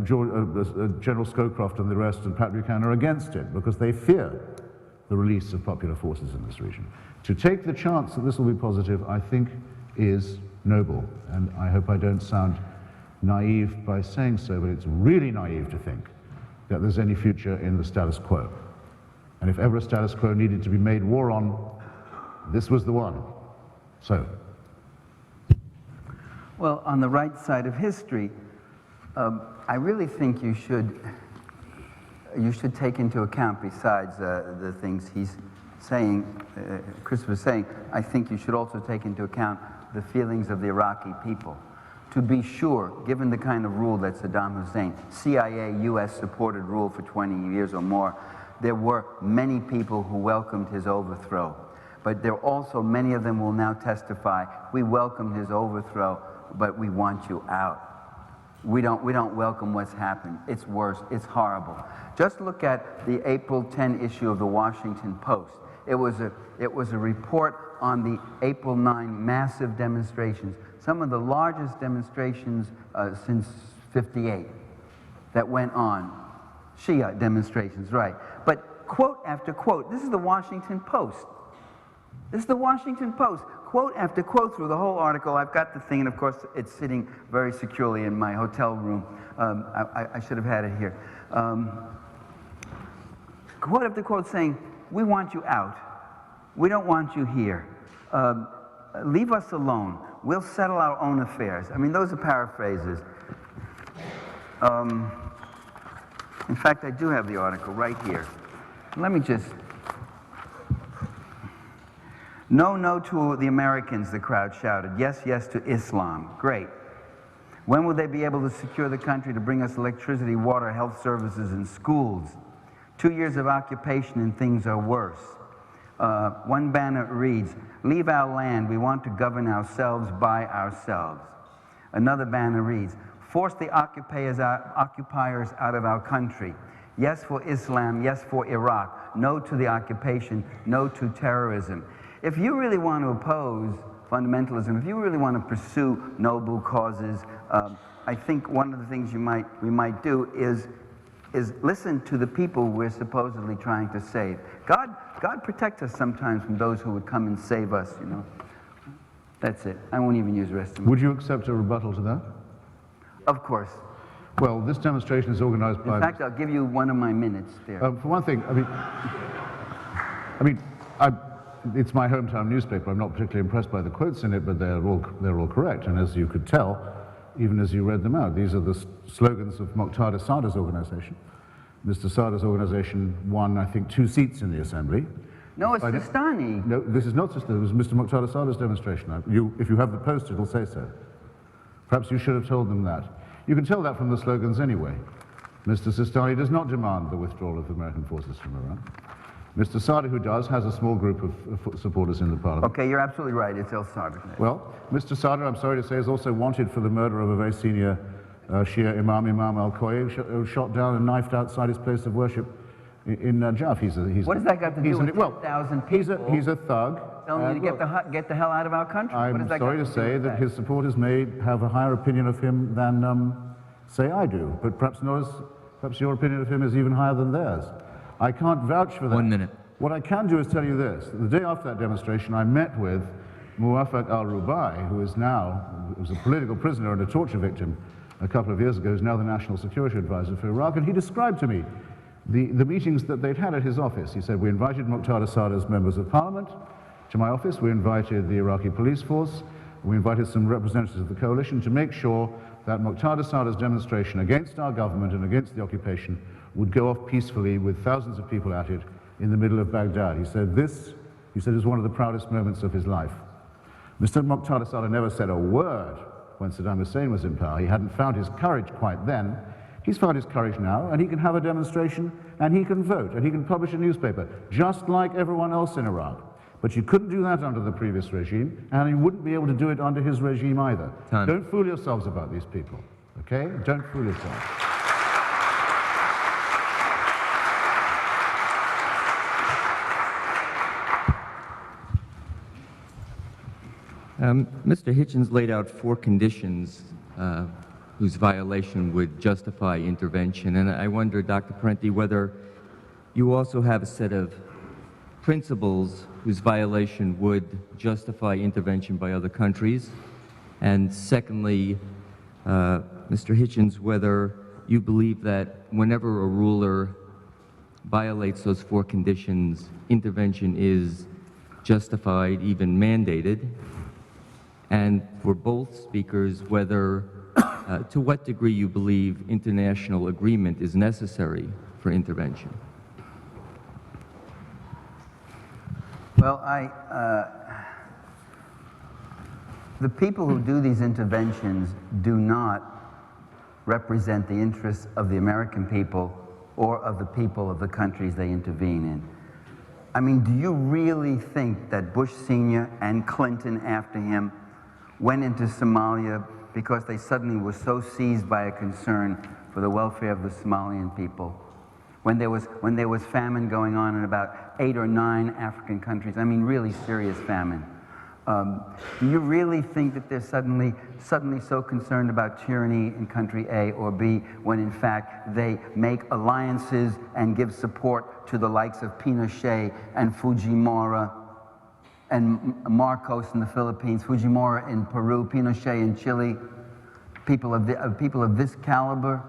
General Scowcroft and the rest and Pat Buchanan are against it, because they fear the release of popular forces in this region. To take the chance that this will be positive, I think, is noble, and I hope I don't sound naive by saying so, but it's really naive to think that there's any future in the status quo. And if ever a status quo needed to be made war on, this was the one. So. Well, on the right side of history, I really think you should take into account, besides the things he's saying, Chris was saying, I think you should also take into account the feelings of the Iraqi people. To be sure, given the kind of rule that Saddam Hussein, CIA, US supported rule for 20 years or more, there were many people who welcomed his overthrow. But there are also many of them will now testify, we welcomed his overthrow, but we want you out. We don't welcome what's happened. It's worse, it's horrible. Just look at the April 10 issue of the Washington Post. It was a report on the April 9 massive demonstrations, some of the largest demonstrations since '58 that went on. Shia demonstrations, right. But quote after quote, this is the Washington Post. This is the Washington Post. Quote after quote through the whole article. I've got the thing, and of course it's sitting very securely in my hotel room. I should have had it here. Quote after quote saying, we want you out. We don't want you here. Leave us alone. We'll settle our own affairs. I mean, those are paraphrases. In fact, I do have the article right here. Let me just... No, no to the Americans, the crowd shouted. Yes, yes to Islam. Great. When will they be able to secure the country to bring us electricity, water, health services, and schools? 2 years of occupation and things are worse. One banner reads, leave our land, we want to govern ourselves by ourselves. Another banner reads, Force the occupiers out of our country. Yes for Islam, yes for Iraq. No to the occupation, no to terrorism. If you really want to oppose fundamentalism, if you really want to pursue noble causes, I think one of the things we might do is listen to the people we're supposedly trying to save. God protects us sometimes from those who would come and save us, you know. That's it. I won't even use the rest of my... Would you accept a rebuttal to that? Of course. Well, this demonstration is organized by... In fact, I'll give you one of my minutes there. For one thing, it's my hometown newspaper. I'm not particularly impressed by the quotes in it, but they're all correct. And as you could tell, even as you read them out, these are the slogans of Muqtada Sadr's organization. Mr. Sadr's organization won, I think, 2 seats in the assembly. No, it's Sistani. No, this is not Sistani. It was Mr. Muqtada Sadr's demonstration. If you have the post, it'll say so. Perhaps you should have told them that. You can tell that from the slogans anyway. Mr. Sistani does not demand the withdrawal of American forces from Iran. Mr. Sadr, who does, has a small group of supporters in the parliament. Okay, you're absolutely right. It's El Sadr. Well, Mr. Sadr, I'm sorry to say, is also wanted for the murder of a very senior Shia Imam al-Khoyi, who shot down and knifed outside his place of worship in Najaf. What does that got to do with 10,000 people? He's a thug. Telling you to get the hell out of our country? I'm sorry to say that his supporters may have a higher opinion of him than, say, I do. But perhaps your opinion of him is even higher than theirs. I can't vouch for that. 1 minute. What I can do is tell you this. The day after that demonstration, I met with Muwafaq al-Rubai, who was a political prisoner and a torture victim a couple of years ago, who's now the National Security Advisor for Iraq, and he described to me the meetings that they'd had at his office. He said, we invited Muqtada Sadr's members of parliament to my office, we invited the Iraqi police force, we invited some representatives of the coalition to make sure that Muqtada Sadr's demonstration against our government and against the occupation would go off peacefully with thousands of people at it in the middle of Baghdad. He said this is one of the proudest moments of his life. Mr. Muqtada Sadr never said a word when Saddam Hussein was in power. He hadn't found his courage quite then. He's found his courage now, and he can have a demonstration, and he can vote, and he can publish a newspaper, just like everyone else in Iraq. But you couldn't do that under the previous regime, and you wouldn't be able to do it under his regime either. Time. Don't fool yourselves about these people, okay? Don't fool yourselves. Mr. Hitchens laid out 4 conditions whose violation would justify intervention, and I wonder, Dr. Parenti, whether you also have a set of principles whose violation would justify intervention by other countries, and secondly, Mr. Hitchens, whether you believe that whenever a ruler violates those 4 conditions, intervention is justified, even mandated, and for both speakers, whether, to what degree you believe international agreement is necessary for intervention. Well, the people who do these interventions do not represent the interests of the American people or of the people of the countries they intervene in. I mean, do you really think that Bush Sr. and Clinton after him went into Somalia because they suddenly were so seized by a concern for the welfare of the Somalian people? When there was famine going on in about 8 or 9 African countries, I mean really serious famine. Do you really think that they're suddenly so concerned about tyranny in country A or B when in fact they make alliances and give support to the likes of Pinochet and Fujimori and Marcos in the Philippines, Fujimori in Peru, Pinochet in Chile, people of this caliber,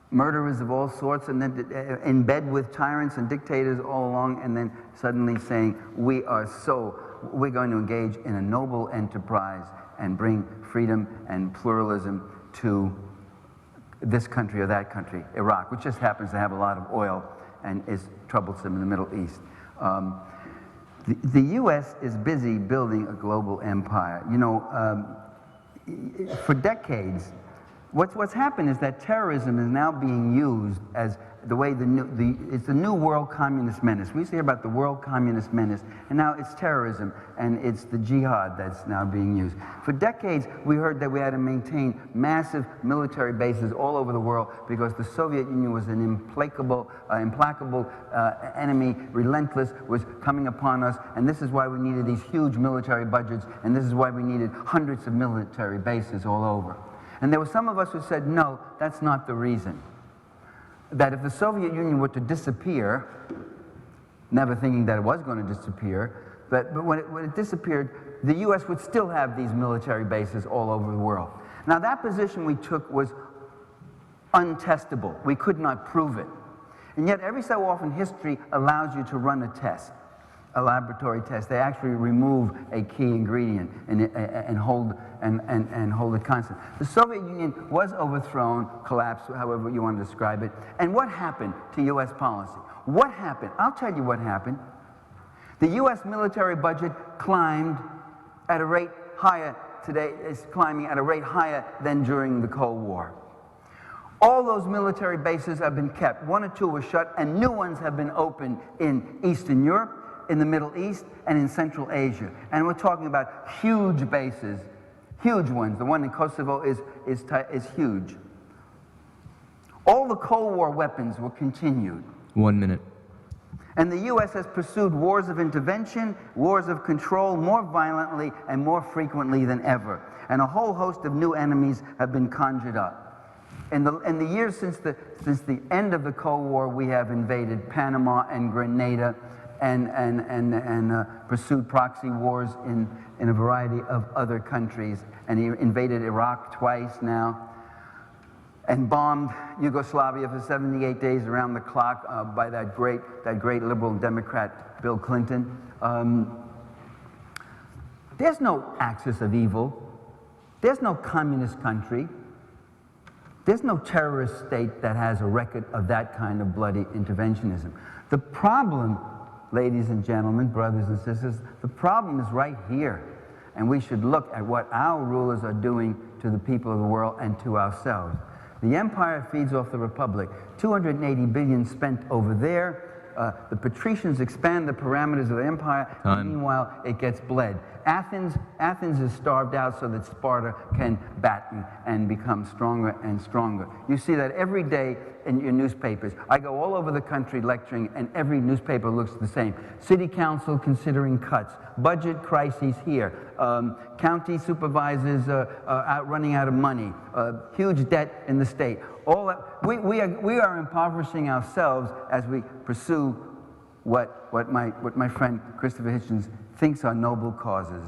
murderers of all sorts, and then in bed with tyrants and dictators all along, and then suddenly saying, we're going to engage in a noble enterprise and bring freedom and pluralism to this country or that country, Iraq, which just happens to have a lot of oil and is troublesome in the Middle East. The U.S. is busy building a global empire. You know, for decades, what's happened is that terrorism is now being used as the way it's the new world communist menace. We used to hear about the world communist menace, and now it's terrorism, and it's the jihad that's now being used. For decades, we heard that we had to maintain massive military bases all over the world because the Soviet Union was an implacable enemy, relentless, was coming upon us, and this is why we needed these huge military budgets, and this is why we needed hundreds of military bases all over. And there were some of us who said, no, that's not the reason. That if the Soviet Union were to disappear, never thinking that it was going to disappear, but when it disappeared, the US would still have these military bases all over the world. Now that position we took was untestable. We could not prove it. And yet every so often history allows you to run a test, a laboratory test. They actually remove a key ingredient and hold it constant. The Soviet Union was overthrown, collapsed, however you want to describe it. And what happened to US policy? What happened? I'll tell you what happened. The US military budget climbed at a rate higher today, is climbing at a rate higher than during the Cold War. All those military bases have been kept. One or two were shut, and new ones have been opened in Eastern Europe, in the Middle East, and in Central Asia. And we're talking about huge bases, huge ones. The one in Kosovo is huge. All the Cold War weapons were continued. 1 minute. And the U.S. has pursued wars of intervention, wars of control more violently and more frequently than ever. And a whole host of new enemies have been conjured up. In the years since the end of the Cold War, we have invaded Panama and Grenada and pursued proxy wars in a variety of other countries. And he invaded Iraq twice now, and bombed Yugoslavia for 78 days around the clock by that great liberal Democrat, Bill Clinton. There's no axis of evil. There's no communist country. There's no terrorist state that has a record of that kind of bloody interventionism. The problem, ladies and gentlemen, brothers and sisters, the problem is right here. And we should look at what our rulers are doing to the people of the world and to ourselves. The empire feeds off the republic. 280 billion spent over there. The patricians expand the parameters of the empire. Meanwhile, it gets bled. Athens is starved out so that Sparta can batten and become stronger and stronger. You see that every day in your newspapers. I go all over the country lecturing, and every newspaper looks the same. City council considering cuts. Budget crises here. County supervisors running out of money. Huge debt in the state. All that, we are impoverishing ourselves as we pursue what my friend Christopher Hitchens thinks are noble causes.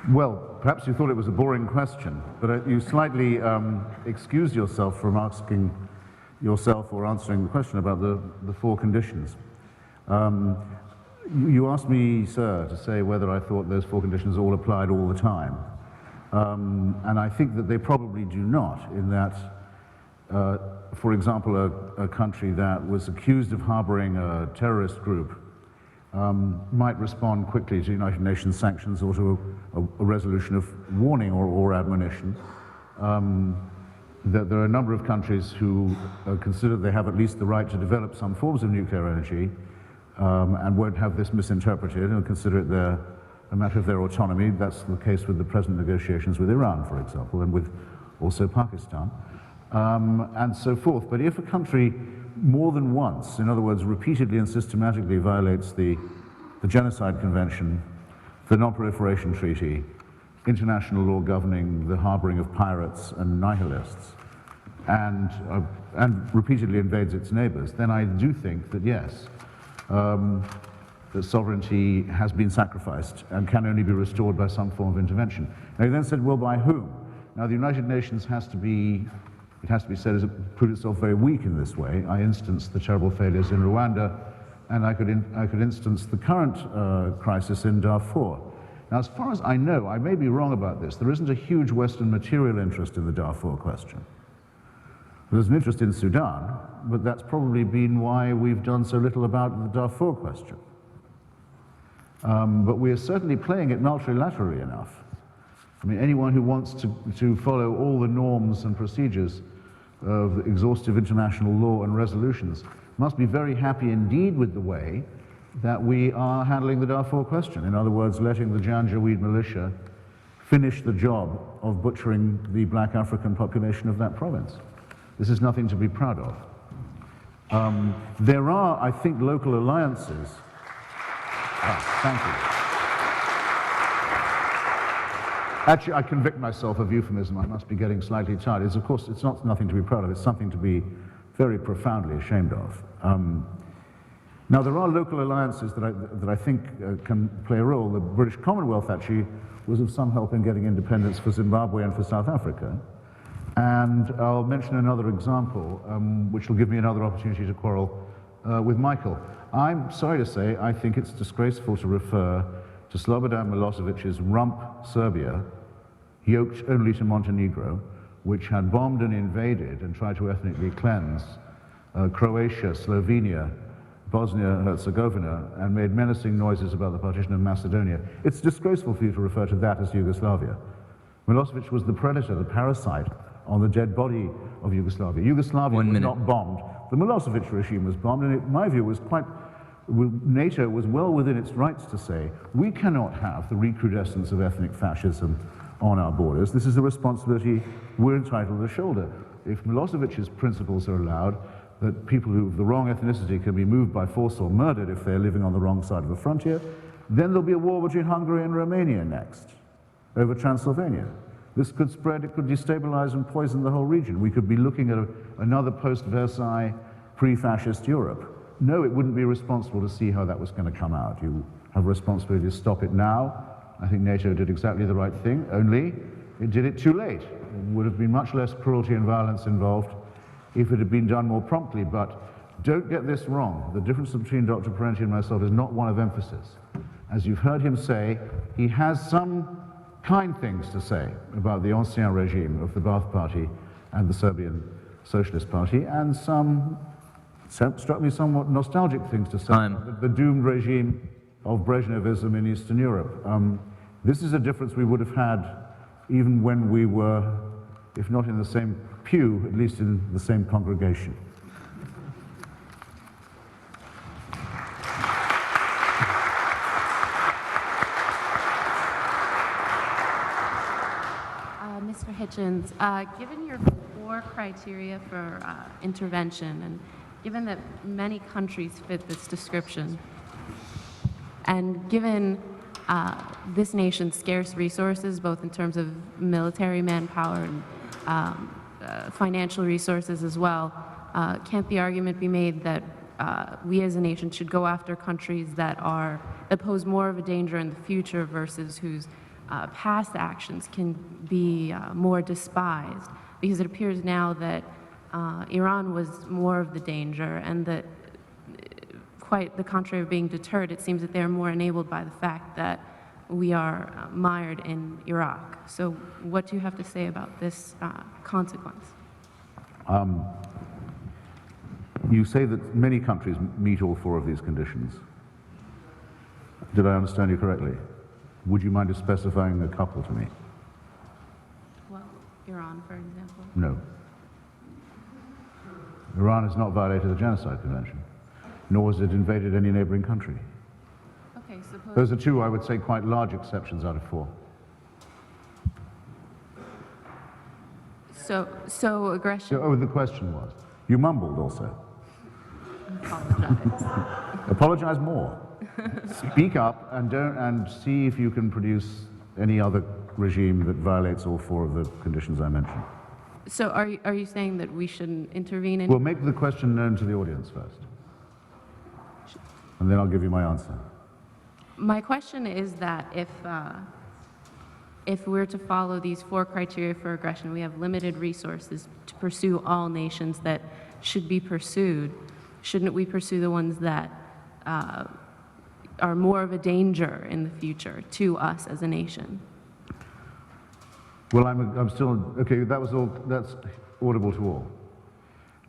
Well, perhaps you thought it was a boring question, but you slightly excused yourself from asking yourself or answering the question about the four conditions. You asked me, sir, to say whether I thought those four conditions all applied all the time. And I think that they probably do not, in that, for example, a country that was accused of harboring a terrorist group might respond quickly to United Nations sanctions or to a resolution of warning or admonition. That there are a number of countries who consider they have at least the right to develop some forms of nuclear energy and won't have this misinterpreted and consider it a matter of their autonomy. That's the case with the present negotiations with Iran, for example, and with also Pakistan, and so forth. But if a country more than once, in other words, repeatedly and systematically violates the Genocide Convention, the Non-Proliferation Treaty, international law governing the harboring of pirates and nihilists, and repeatedly invades its neighbors, then I do think that, yes, that sovereignty has been sacrificed and can only be restored by some form of intervention. Now, he then said, well, by whom? Now, the United Nations has to be said, has proved itself very weak in this way. I instanced the terrible failures in Rwanda, and I could instance the current crisis in Darfur. Now, as far as I know, I may be wrong about this, there isn't a huge Western material interest in the Darfur question. There's an interest in Sudan, but that's probably been why we've done so little about the Darfur question. But we are certainly playing it multilaterally enough. I mean, anyone who wants to follow all the norms and procedures of the exhaustive international law and resolutions must be very happy indeed with the way that we are handling the Darfur question. In other words, letting the Janjaweed militia finish the job of butchering the black African population of that province. This is nothing to be proud of. There are, I think, local alliances. Thank you. Actually, I convict myself of euphemism. I must be getting slightly tired. Of course, it's not nothing to be proud of. It's something to be very profoundly ashamed of. Now, there are local alliances that I think can play a role. The British Commonwealth actually was of some help in getting independence for Zimbabwe and for South Africa. And I'll mention another example, which will give me another opportunity to quarrel with Michael. I'm sorry to say, I think it's disgraceful to refer to Slobodan Milosevic's rump Serbia, yoked only to Montenegro, which had bombed and invaded and tried to ethnically cleanse Croatia, Slovenia, Bosnia-Herzegovina, and made menacing noises about the partition of Macedonia. It's disgraceful for you to refer to that as Yugoslavia. Milosevic was the predator, the parasite on the dead body of Yugoslavia. Yugoslavia was not bombed. The Milosevic regime was bombed, and in my view, was quite, NATO was well within its rights to say, we cannot have the recrudescence of ethnic fascism on our borders. This is a responsibility we're entitled to shoulder. If Milosevic's principles are allowed, that people who have the wrong ethnicity can be moved by force or murdered if they're living on the wrong side of the frontier, then there'll be a war between Hungary and Romania next, over Transylvania. This could spread, it could destabilize and poison the whole region. We could be looking at another post-Versailles, pre-fascist Europe. No, it wouldn't be responsible to see how that was going to come out. You have a responsibility to stop it now. I think NATO did exactly the right thing, only it did it too late. There would have been much less cruelty and violence involved if it had been done more promptly. But don't get this wrong. The difference between Dr. Parenti and myself is not one of emphasis. As you've heard him say, he has some kind things to say about the ancien regime of the Ba'ath Party and the Serbian Socialist Party, and some, struck me, somewhat nostalgic things to say about the doomed regime of Brezhnevism in Eastern Europe. This is a difference we would have had even when we were, if not in the same pew, at least in the same congregation. Mr. Hitchens, given your 4 criteria for intervention, and given that many countries fit this description, and given this nation's scarce resources, both in terms of military manpower and financial resources as well, can't the argument be made that we as a nation should go after countries that pose more of a danger in the future versus whose past actions can be more despised? Because it appears now that Iran was more of the danger, and that quite the contrary of being deterred, it seems that they're more enabled by the fact that we are mired in Iraq. So what do you have to say about this consequence? You say that many countries meet all 4 of these conditions. Did I understand you correctly? Would you mind just specifying a couple to me? Well, Iran, for example. No. Iran has not violated the Genocide Convention, nor has it invaded any neighboring country. Okay, suppose... Those are 2, I would say, quite large exceptions out of 4. So aggression... Oh, the question was. You mumbled also. Apologize. Apologize more. Speak up and see if you can produce any other regime that violates all 4 of the conditions I mentioned. So are you saying that we shouldn't intervene in... Well, make the question known to the audience first, and then I'll give you my answer. My question is that if we're to follow these 4 criteria for aggression, we have limited resources to pursue all nations that should be pursued. Shouldn't we pursue the ones that are more of a danger in the future to us as a nation? Well, I'm still, okay, that was all, that's audible to all.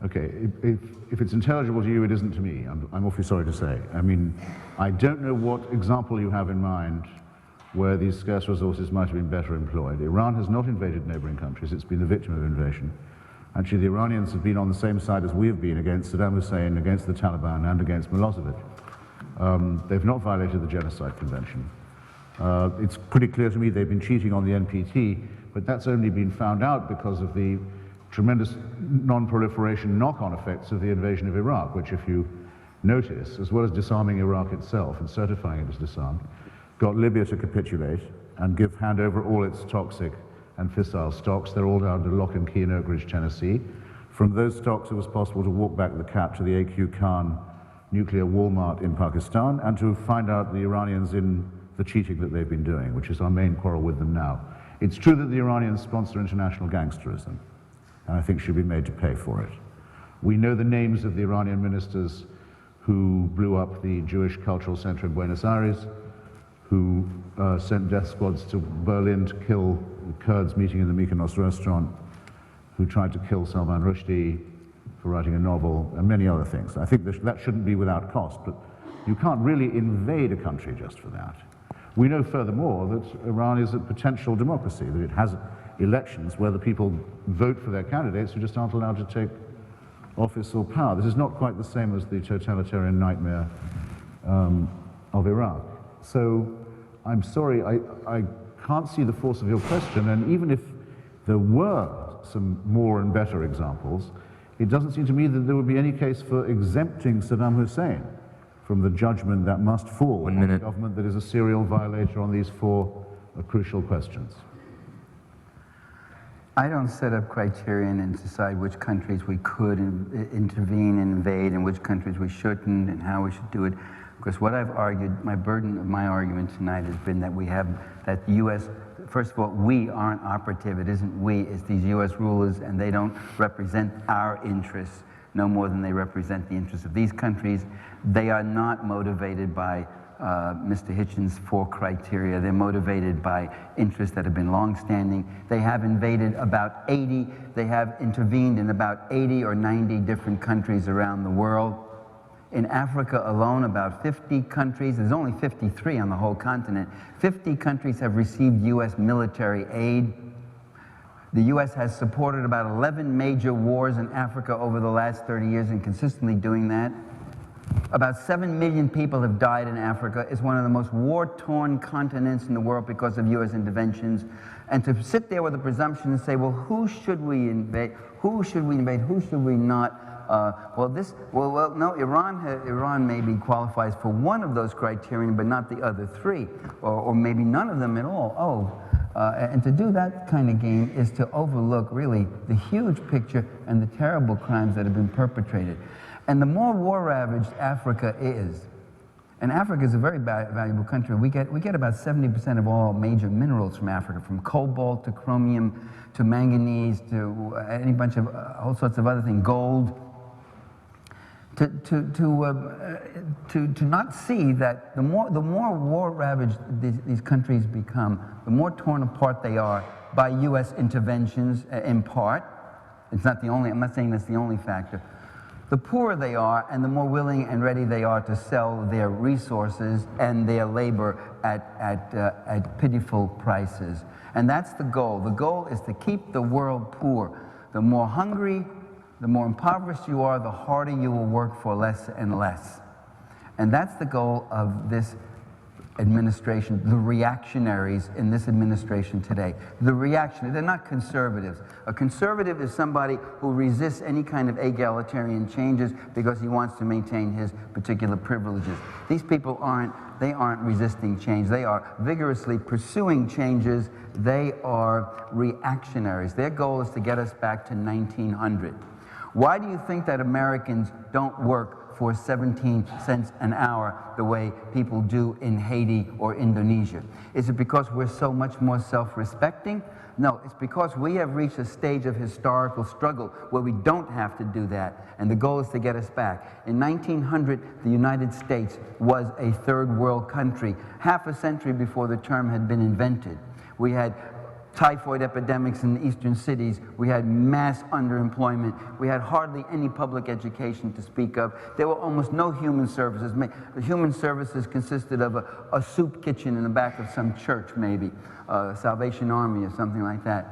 Okay, if it's intelligible to you, it isn't to me. I'm awfully sorry to say. I mean, I don't know what example you have in mind where these scarce resources might have been better employed. Iran has not invaded neighboring countries. It's been the victim of invasion. Actually, the Iranians have been on the same side as we have been against Saddam Hussein, against the Taliban, and against Milosevic. They've not violated the Genocide Convention. It's pretty clear to me they've been cheating on the NPT, but that's only been found out because of the tremendous non-proliferation knock-on effects of the invasion of Iraq, which, if you notice, as well as disarming Iraq itself and certifying it as disarmed, got Libya to capitulate and hand over all its toxic and fissile stocks. They're all down to lock and key in Oak Ridge, Tennessee. From those stocks, it was possible to walk back the cap to the A.Q. Khan nuclear Walmart in Pakistan and to find out the Iranians in the cheating that they've been doing, which is our main quarrel with them now. It's true that the Iranians sponsor international gangsterism, and I think should be made to pay for it. We know the names of the Iranian ministers who blew up the Jewish Cultural Center in Buenos Aires, who sent death squads to Berlin to kill the Kurds meeting in the Mykonos restaurant, who tried to kill Salman Rushdie for writing a novel, and many other things. I think that shouldn't be without cost, but you can't really invade a country just for that. We know furthermore that Iran is a potential democracy, that it has elections where the people vote for their candidates who just aren't allowed to take office or power. This is not quite the same as the totalitarian nightmare of Iraq. So I'm sorry, I can't see the force of your question, and even if there were some more and better examples, it doesn't seem to me that there would be any case for exempting Saddam Hussein from the judgment that must fall on a government that is a serial violator on these four crucial questions. I don't set up criterion and decide which countries we could intervene and invade and which countries we shouldn't and how we should do it. Because what I've argued, my burden of my argument tonight has been that we have, that the U.S., first of all, we aren't operative. It isn't we, it's these U.S. rulers, and they don't represent our interests no more than they represent the interests of these countries. They are not motivated by Mr. Hitchens' four criteria. They're motivated by interests that have been long-standing. They have invaded about 80, they have intervened in about 80 or 90 different countries around the world. In Africa alone, about 50 countries, there's only 53 on the whole continent, 50 countries have received U.S. military aid. The U.S. has supported about 11 major wars in Africa over the last 30 years and consistently doing that. About 7 million people have died in Africa. It's one of the most war-torn continents in the world because of U.S. interventions. And to sit there with a presumption and say, well, who should we invade? Who should we invade? Who should we not? No, Iran maybe qualifies for one of those criteria, but not the other three, or maybe none of them at all. And to do that kind of game is to overlook, really, the huge picture and the terrible crimes that have been perpetrated. And the more war-ravaged Africa is, and Africa is a very valuable country. We get about 70% of all major minerals from Africa, from cobalt to chromium to manganese to any bunch of all sorts of other things, gold. To not see that the more war-ravaged these countries become, the more torn apart they are by U.S. interventions in part. It's not the only, I'm not saying that's the only factor. The poorer they are and the more willing and ready they are to sell their resources and their labor at pitiful prices. And that's the goal. The goal is to keep the world poor. The more hungry, the more impoverished you are, the harder you will work for less and less. And that's the goal of this administration, the reactionaries in this administration today. The reactionaries, they're not conservatives. A conservative is somebody who resists any kind of egalitarian changes because he wants to maintain his particular privileges. These people aren't resisting change. They are vigorously pursuing changes. They are reactionaries. Their goal is to get us back to 1900. Why do you think that Americans don't work for 17 cents an hour the way people do in Haiti or Indonesia? Is it because we're so much more self-respecting? No, it's because we have reached a stage of historical struggle where we don't have to do that, and the goal is to get us back. In 1900, the United States was a third world country, half a century before the term had been invented. We had typhoid epidemics in the eastern cities. We had mass underemployment. We had hardly any public education to speak of. There were almost no human services. The human services consisted of a soup kitchen in the back of some church, maybe, Salvation Army or something like that.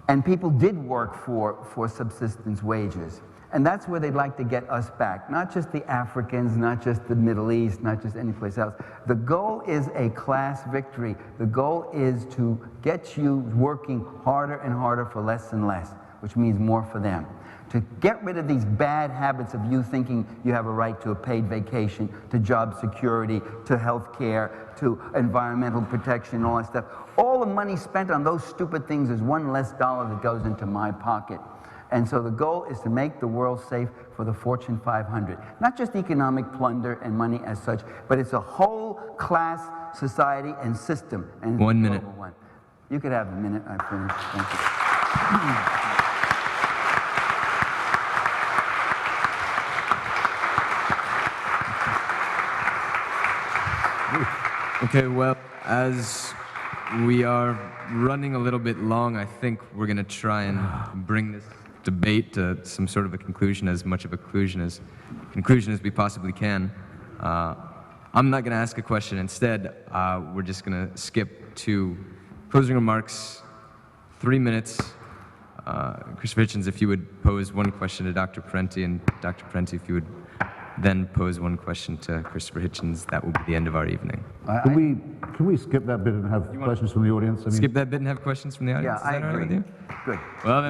And people did work for subsistence wages. And that's where they'd like to get us back. Not just the Africans, not just the Middle East, not just any place else. The goal is a class victory. The goal is to get you working harder and harder for less and less, which means more for them. To get rid of these bad habits of you thinking you have a right to a paid vacation, to job security, to health care, to environmental protection, all that stuff. All the money spent on those stupid things is one less dollar that goes into my pocket. And so the goal is to make the world safe for the Fortune 500. Not just economic plunder and money as such, but it's a whole class, society, and system. And 1 minute. One. You could have a minute. I finished. Thank you. Okay, well, as we are running a little bit long, I think we're going to try and bring this debate to some sort of a conclusion, as much of a conclusion as we possibly can. I'm not going to ask a question. Instead, we're just going to skip to closing remarks, 3 minutes. Christopher Hitchens, if you would pose one question to Dr. Parenti, and Dr. Parenti, if you would then pose one question to Christopher Hitchens, that will be the end of our evening. Can we skip that bit and have questions from the audience? I mean, Skip that bit and have questions from the audience? Yeah, I Is that all right agree. with you? Good. Well,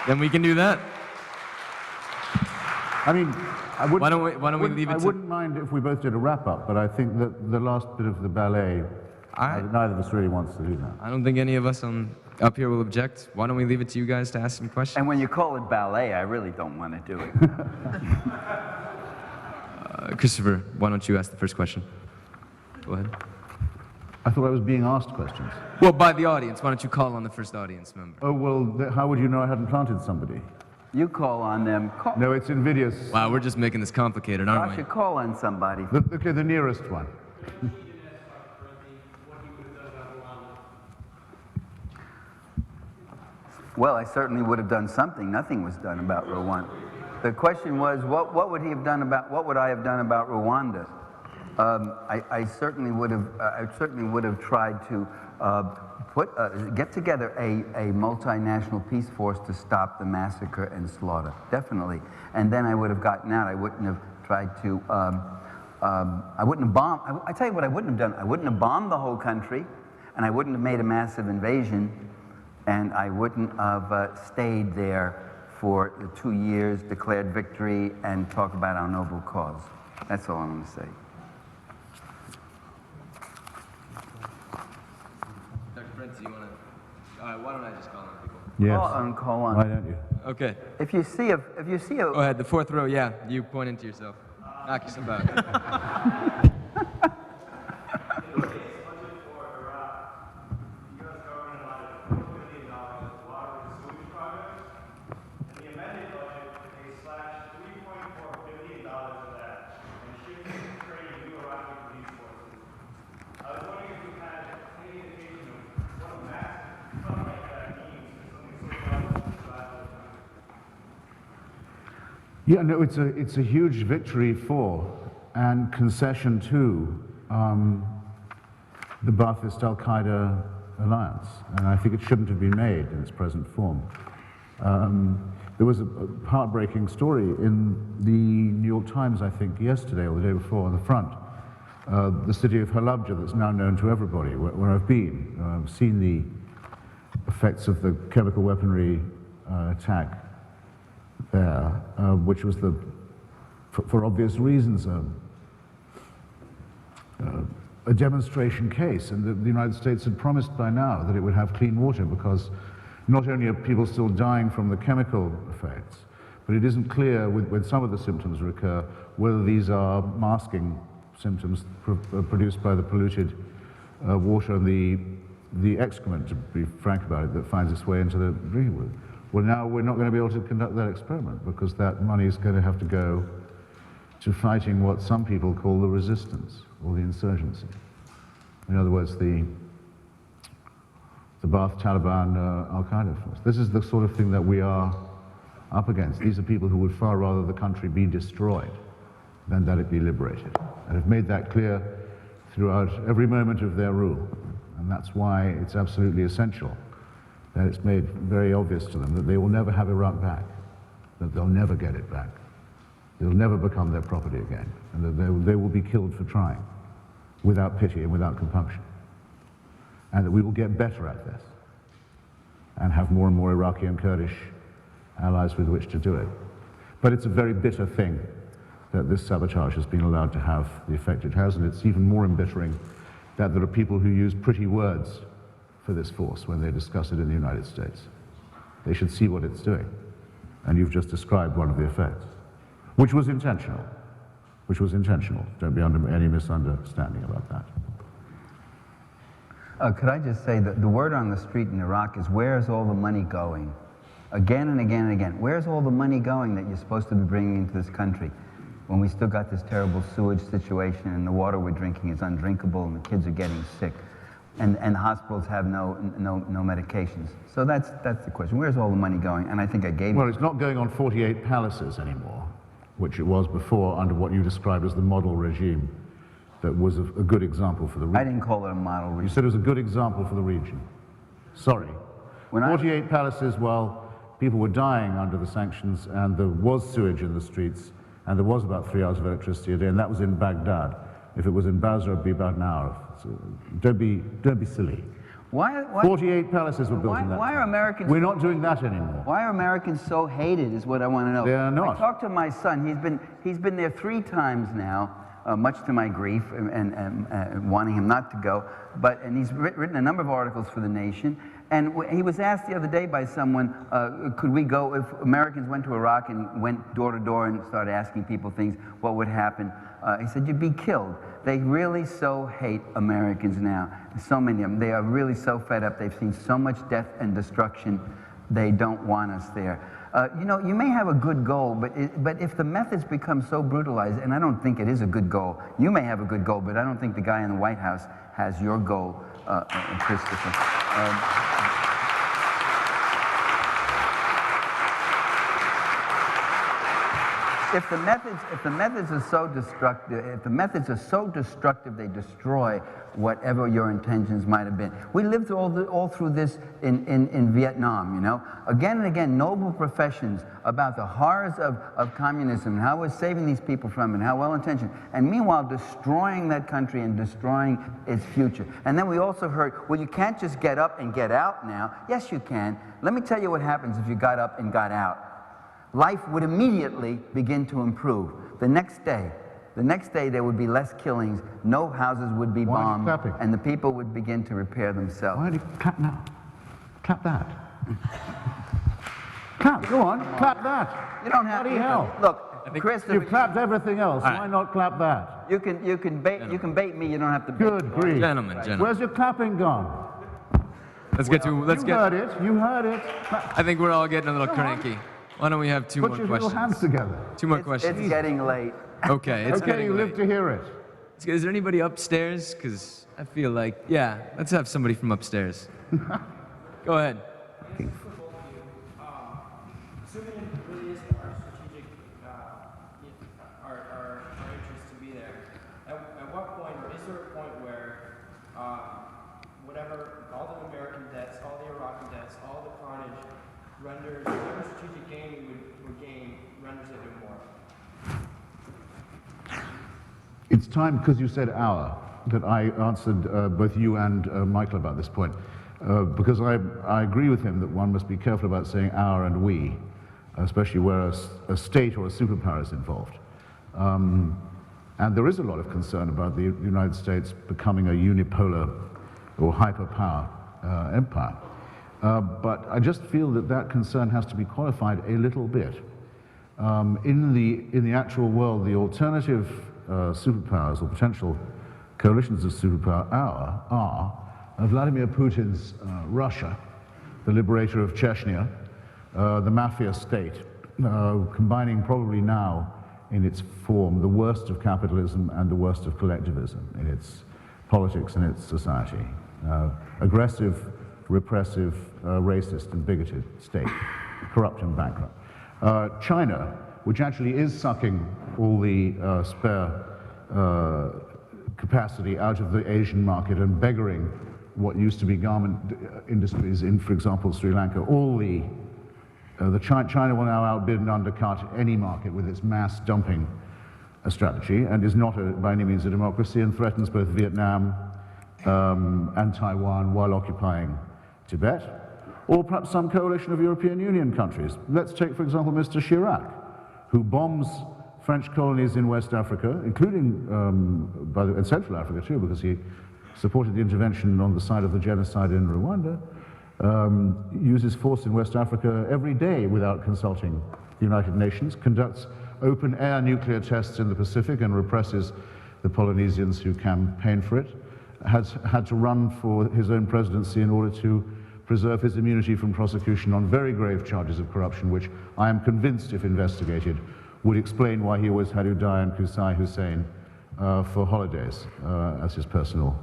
then we can do that. I mean, Why don't we leave it I to... wouldn't mind if we both did a wrap-up, but I think that the last bit of the ballet, neither of us really wants to do that. I don't think any of us up here will object. Why don't we leave it to you guys to ask some questions? And when you call it ballet, I really don't want to do it. Christopher, why don't you ask the first question? Go ahead. I thought I was being asked questions. Well, by the audience. Why don't you call on the first audience member? Oh, well, how would you know I hadn't planted somebody? You call on them. No, it's invidious. Wow, we're just making this complicated, I aren't we? should call on somebody. Okay, the nearest one. Well, I certainly would have done something. Nothing was done about Rwanda. The question was, what would he have done about? What would I have done about Rwanda? I certainly would have tried to get together a multinational peace force to stop the massacre and slaughter, definitely. And then I would have gotten out. I wouldn't have tried to. I wouldn't have bombed. I tell you what I wouldn't have done. I wouldn't have bombed the whole country, and I wouldn't have made a massive invasion, and I wouldn't have stayed there for 2 years, declared victory, and talk about our noble cause. That's all I'm going to say. Dr. Parenti, you want to... why don't I just call on people? Yes. Call on. Why don't you? Okay. If you see a Go ahead, the fourth row, yeah. You point into yourself. Knock yourself out. Yeah, no, it's a huge victory for and concession to the Ba'athist Al-Qaeda alliance, and I think it shouldn't have been made in its present form. There was a heartbreaking story in the New York Times, I think, yesterday or the day before, on the front. The city of Halabja, that's now known to everybody, where I've been, seen the effects of the chemical weaponry attack there, which was for obvious reasons, a demonstration case, and the United States had promised by now that it would have clean water, because not only are people still dying from the chemical effects, but it isn't clear when some of the symptoms recur whether these are masking symptoms produced by the polluted water and the excrement, to be frank about it, that finds its way into the drinking water. Well, now we're not going to be able to conduct that experiment, because that money is going to have to go to fighting what some people call the resistance, or the insurgency. In other words, the the Ba'ath, Taliban, Al-Qaeda force. This is the sort of thing that we are up against. These are people who would far rather the country be destroyed than that it be liberated, and have made that clear throughout every moment of their rule. And that's why it's absolutely essential that it's made very obvious to them that they will never have Iraq back, that they'll never get it back. It'll never become their property again, and that they will be killed for trying, without pity and without compunction. And that we will get better at this, and have more and more Iraqi and Kurdish allies with which to do it. But it's a very bitter thing that this sabotage has been allowed to have the effect it has, and it's even more embittering that there are people who use pretty words for this force when they discuss it in the United States. They should see what it's doing. And you've just described one of the effects, which was intentional. Which was intentional. Don't be under any misunderstanding about that. Could I just say that the word on the street in Iraq is, where's all the money going? Again and again and again. Where's all the money going that you're supposed to be bringing into this country when we still got this terrible sewage situation and the water we're drinking is undrinkable and the kids are getting sick and the hospitals have no medications? So that's the question. Where's all the money going? And I think I gave you... Well, it's not going on 48 palaces anymore, which it was before under what you described as the model regime. That was a good example for the region. I didn't call it a model regime. You said it was a good example for the region. Sorry. 48 palaces, well, people were dying under the sanctions, and there was sewage in the streets, and there was about 3 hours of electricity a day, and that was in Baghdad. If it was in Basra, it'd be about an hour. So don't be silly. Why 48 palaces were built in that Why are time. Americans... We're not doing that anymore. Why are Americans so hated is what I want to know. They are not. I talked to my son. He's been there 3 times now. Much to my grief and wanting him not to go, and he's written a number of articles for The Nation, and he was asked the other day by someone, could we go, if Americans went to Iraq and went door to door and started asking people things, what would happen? He said, you'd be killed. They really so hate Americans now, so many of them. They are really so fed up. They've seen so much death and destruction. They don't want us there. You know, you may have a good goal, but if the methods become so brutalized, and I don't think it is a good goal, you may have a good goal, but I don't think the guy in the White House has your goal, Christopher. If the methods are so destructive, they destroy whatever your intentions might have been. We lived through all through this in Vietnam, you know. Again and again, noble professions about the horrors of communism and how we're saving these people from it and how well-intentioned, and meanwhile destroying that country and destroying its future. And then we also heard, well, you can't just get up and get out now. Yes, you can. Let me tell you what happens if you got up and got out. Life would immediately begin to improve. The next day there would be less killings, no houses would be bombed, and the people would begin to repair themselves. Why do you clap now? Clap that. Clap, go on, clap that. You don't have Bloody to. Hell. Look, Christopher, You've clapped everything else. Why not clap that? You can bait me. You don't have to. Good grief. Gentlemen. Where's your clapping gone? You heard it. You heard it. I think we're all getting a little cranky. Why don't we have 2 more Put your questions? little hands together. 2 more questions. It's getting late. Okay, it's Okay, getting you late. live to hear it. Is there anybody upstairs? Because I feel like, yeah, let's have somebody from upstairs. Go ahead. Assuming it really is our strategic, our interest to be there, at what point, or is there a point where whatever, all the American deaths, all the Iraqi deaths, all the carnage renders, whatever strategic gain we would gain, renders it immoral? It's time, because you said our, that I answered both you and Michael about this point. Because I agree with him that one must be careful about saying our and we, especially where a state or a superpower is involved. And there is a lot of concern about the United States becoming a unipolar or hyperpower empire. But I just feel that that concern has to be qualified a little bit. In the actual world, the alternative superpowers or potential coalitions of superpower are Vladimir Putin's Russia, the liberator of Chechnya, the mafia state, combining probably now in its form the worst of capitalism and the worst of collectivism in its politics and its society. Aggressive repressive, racist, and bigoted state, corrupt and bankrupt. China, which actually is sucking all the spare capacity out of the Asian market and beggaring what used to be garment industries in, for example, Sri Lanka. China will now outbid and undercut any market with its mass dumping strategy, and is not by any means a democracy, and threatens both Vietnam and Taiwan while occupying Tibet, or perhaps some coalition of European Union countries. Let's take, for example, Mr. Chirac, who bombs French colonies in West Africa, including in Central Africa too, because he supported the intervention on the side of the genocide in Rwanda, uses force in West Africa every day without consulting the United Nations, conducts open-air nuclear tests in the Pacific and represses the Polynesians who campaign for it, has had to run for his own presidency in order to preserve his immunity from prosecution on very grave charges of corruption, which I am convinced, if investigated, would explain why he always had Uday and Qusay Hussein for holidays as his personal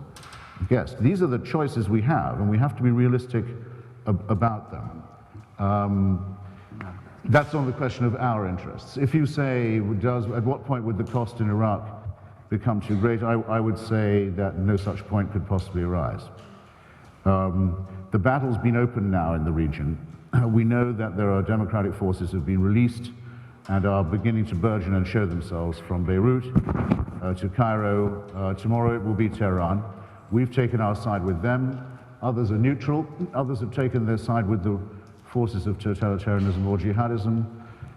guest. These are the choices we have, and we have to be realistic about them. That's on the question of our interests. If you say, at what point would the cost in Iraq become too great, I would say that no such point could possibly arise. The battle's been opened now in the region. We know that there are democratic forces who have been released and are beginning to burgeon and show themselves from Beirut to Cairo. Tomorrow it will be Tehran. We've taken our side with them. Others are neutral. Others have taken their side with the forces of totalitarianism or jihadism.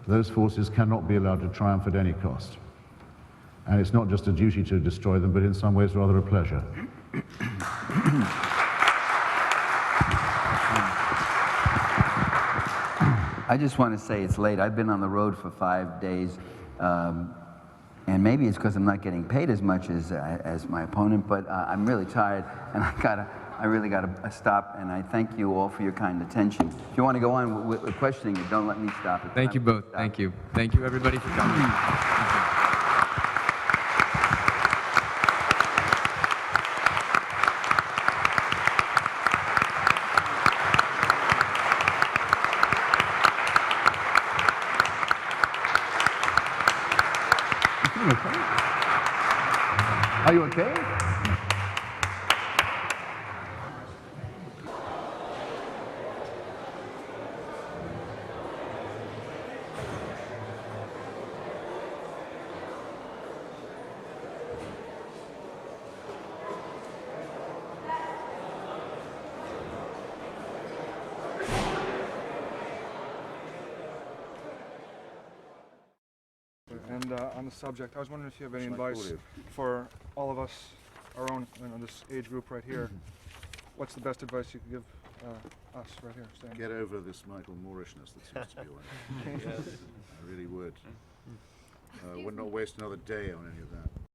Those forces cannot be allowed to triumph at any cost. And it's not just a duty to destroy them, but in some ways rather a pleasure. I just want to say it's late. I've been on the road for 5 days, and maybe it's because I'm not getting paid as much as my opponent, but I'm really tired, and I really got to stop, and I thank you all for your kind attention. If you want to go on with questioning, don't let me stop it. Thank you both. Thank you. Thank you, everybody, for coming. Are you okay? And on the subject, I was wondering if you have any advice for all of us, our own, this age group right here. What's the best advice you could give us right here? Standing? Get over this Michael Moorishness that seems to be around. Yes. I really would. Would not waste another day on any of that.